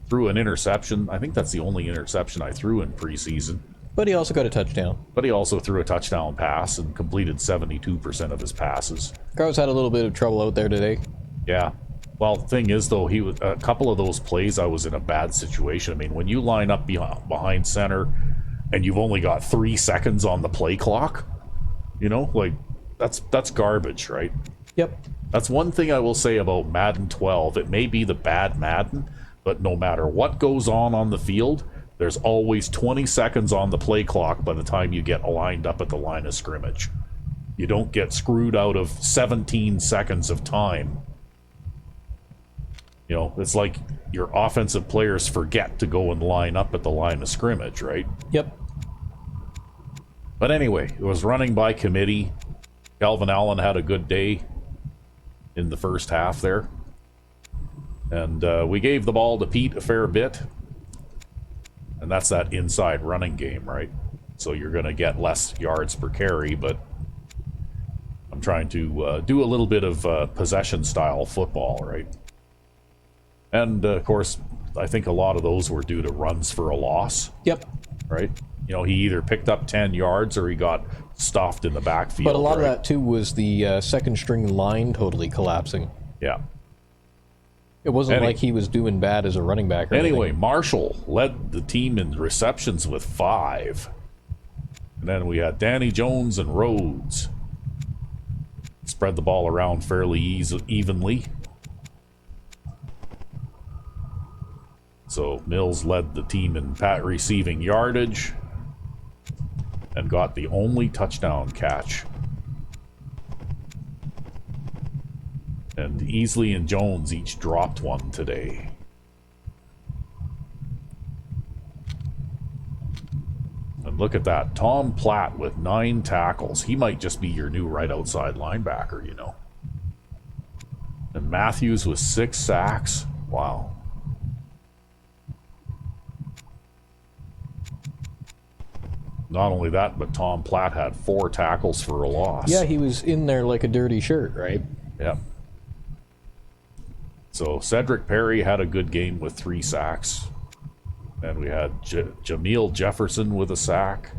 threw an interception. I think that's the only interception I threw in preseason. But he also got a touchdown. But he also threw a touchdown pass and completed 72% of his passes. Carlos had a little bit of trouble out there today. Yeah. Well, the thing is, though, he was a couple of those plays, I was in a bad situation. I mean, when you line up behind center and you've only got 3 seconds on the play clock, you know, like that's garbage, right? Yep. That's one thing I will say about Madden 12. It may be the bad Madden, but no matter what goes on the field, there's always 20 seconds on the play clock by the time you get lined up at the line of scrimmage. You don't get screwed out of 17 seconds of time. You know, it's like your offensive players forget to go and line up at the line of scrimmage, right? Yep. But anyway, it was running by committee. Calvin Allen had a good day in the first half there. And we gave the ball to Pete a fair bit. And that's that inside running game, right? So you're going to get less yards per carry, but I'm trying to do a little bit of possession-style football, right? And, of course, I think a lot of those were due to runs for a loss. Yep. Right? You know, he either picked up 10 yards or he got stuffed in the backfield. But a lot of that, too, was the second-string line totally collapsing. Yeah. It wasn't like he was doing bad as a running back or Anyway, anything. Marshall led the team in receptions with 5. And then we had Danny Jones and Rhodes. Spread the ball around fairly evenly. So Mills led the team in receiving yardage and got the only touchdown catch. And Easley and Jones each dropped one today. And look at that. Tom Platt with 9 tackles. He might just be your new right outside linebacker, you know. And Matthews with 6 sacks. Wow. Not only that, but Tom Platt had 4 tackles for a loss. Yeah, he was in there like a dirty shirt, right? Yeah. So Cedric Perry had a good game with 3 sacks. And we had Jameel Jefferson with a sack.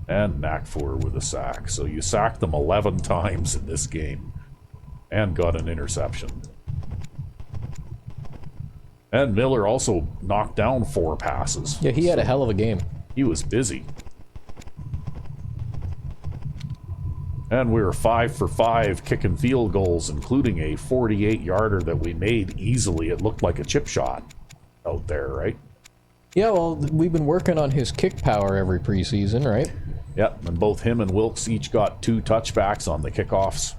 And Nakfur with a sack. So you sacked them 11 times in this game. And got an interception. And Miller also knocked down 4 passes. Yeah, he had a hell of a game. He was busy. And we were 5 for 5 kicking field goals, including a 48-yarder that we made easily. It looked like a chip shot out there, right? Yeah, well, we've been working on his kick power every preseason, right? Yep, and both him and Wilkes each got 2 touchbacks on the kickoffs.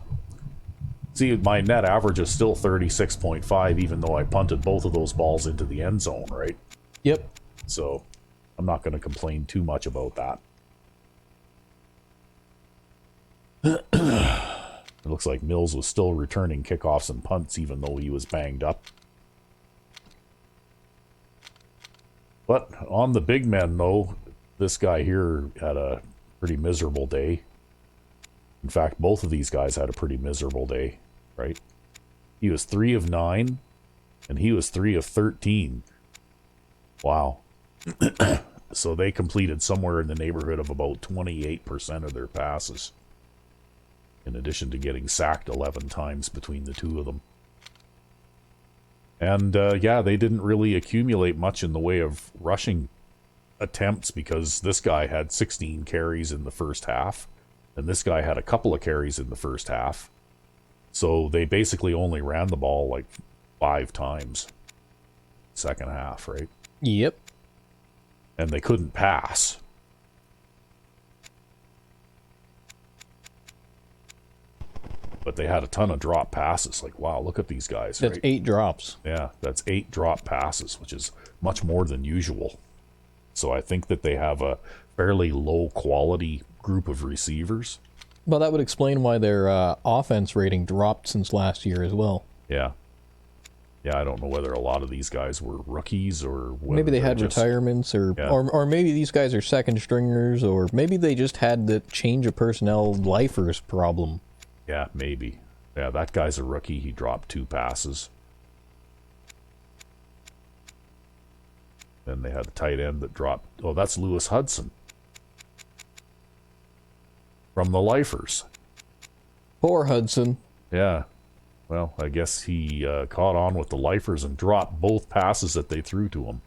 See, my net average is still 36.5, even though I punted both of those balls into the end zone, right? Yep. So I'm not going to complain too much about that. It looks like Mills was still returning kickoffs and punts even though he was banged up. But on the big men, though, this guy here had a pretty miserable day. In fact, both of these guys had a pretty miserable day, right? He was 3 of 9, and he was 3 of 13. Wow. So they completed somewhere in the neighborhood of about 28% of their passes, in addition to getting sacked 11 times between the two of them. And, yeah, they didn't really accumulate much in the way of rushing attempts because this guy had 16 carries in the first half, and this guy had a couple of carries in the first half. So they basically only ran the ball like 5 times second half, right? Yep. And they couldn't pass. But they had a ton of drop passes. Like, wow, look at these guys. That's right? 8 drops. Yeah, that's 8 drop passes, which is much more than usual. So I think that they have a fairly low quality group of receivers. Well, that would explain why their offense rating dropped since last year as well. Yeah. Yeah, I don't know whether a lot of these guys were rookies or whether Maybe they had just retirements, or, Yeah. or maybe these guys are second stringers, or maybe they just had the change of personnel lifers problem. Yeah, maybe. Yeah, that guy's a rookie. He dropped 2 passes. Then they had the tight end that dropped. Oh, that's Lewis Hudson from the Lifers. Poor Hudson. Yeah. Well, I guess he caught on with the Lifers and dropped both passes that they threw to him.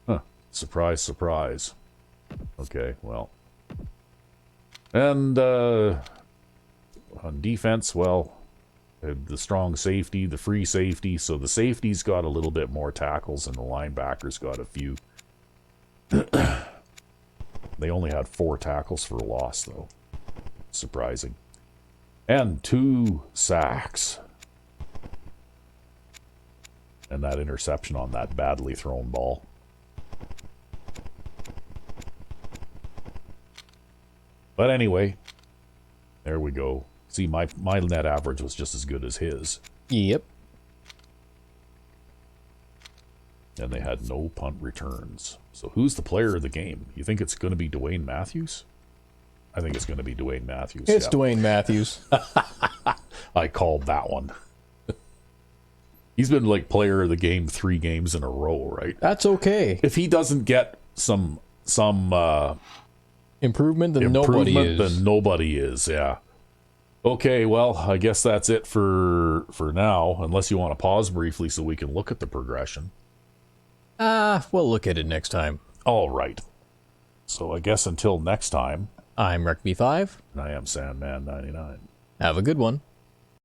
Huh. Surprise, surprise. Okay, well. And on defense, well, the strong safety, the free safety, so the safeties got a little bit more tackles and the linebackers got a few. They only had 4 tackles for a loss, though. Surprising. And 2 sacks. And that interception on that badly thrown ball. But anyway, There we go. See, my net average was just as good as his. Yep. And they had no punt returns. So who's the player of the game? You think it's going to be Dwayne Matthews? I think it's going to be Dwayne Matthews. It's Dwayne Matthews. I called that one. He's been like player of the game 3 games in a row, right? That's okay. If he doesn't get some Improvement, then nobody is. Then nobody is, yeah. Okay, well, I guess that's it for now, unless you want to pause briefly so we can look at the progression. We'll look at it next time. All right. So I guess until next time, I'm Rugby5. and I am Sandman99. Have a good one.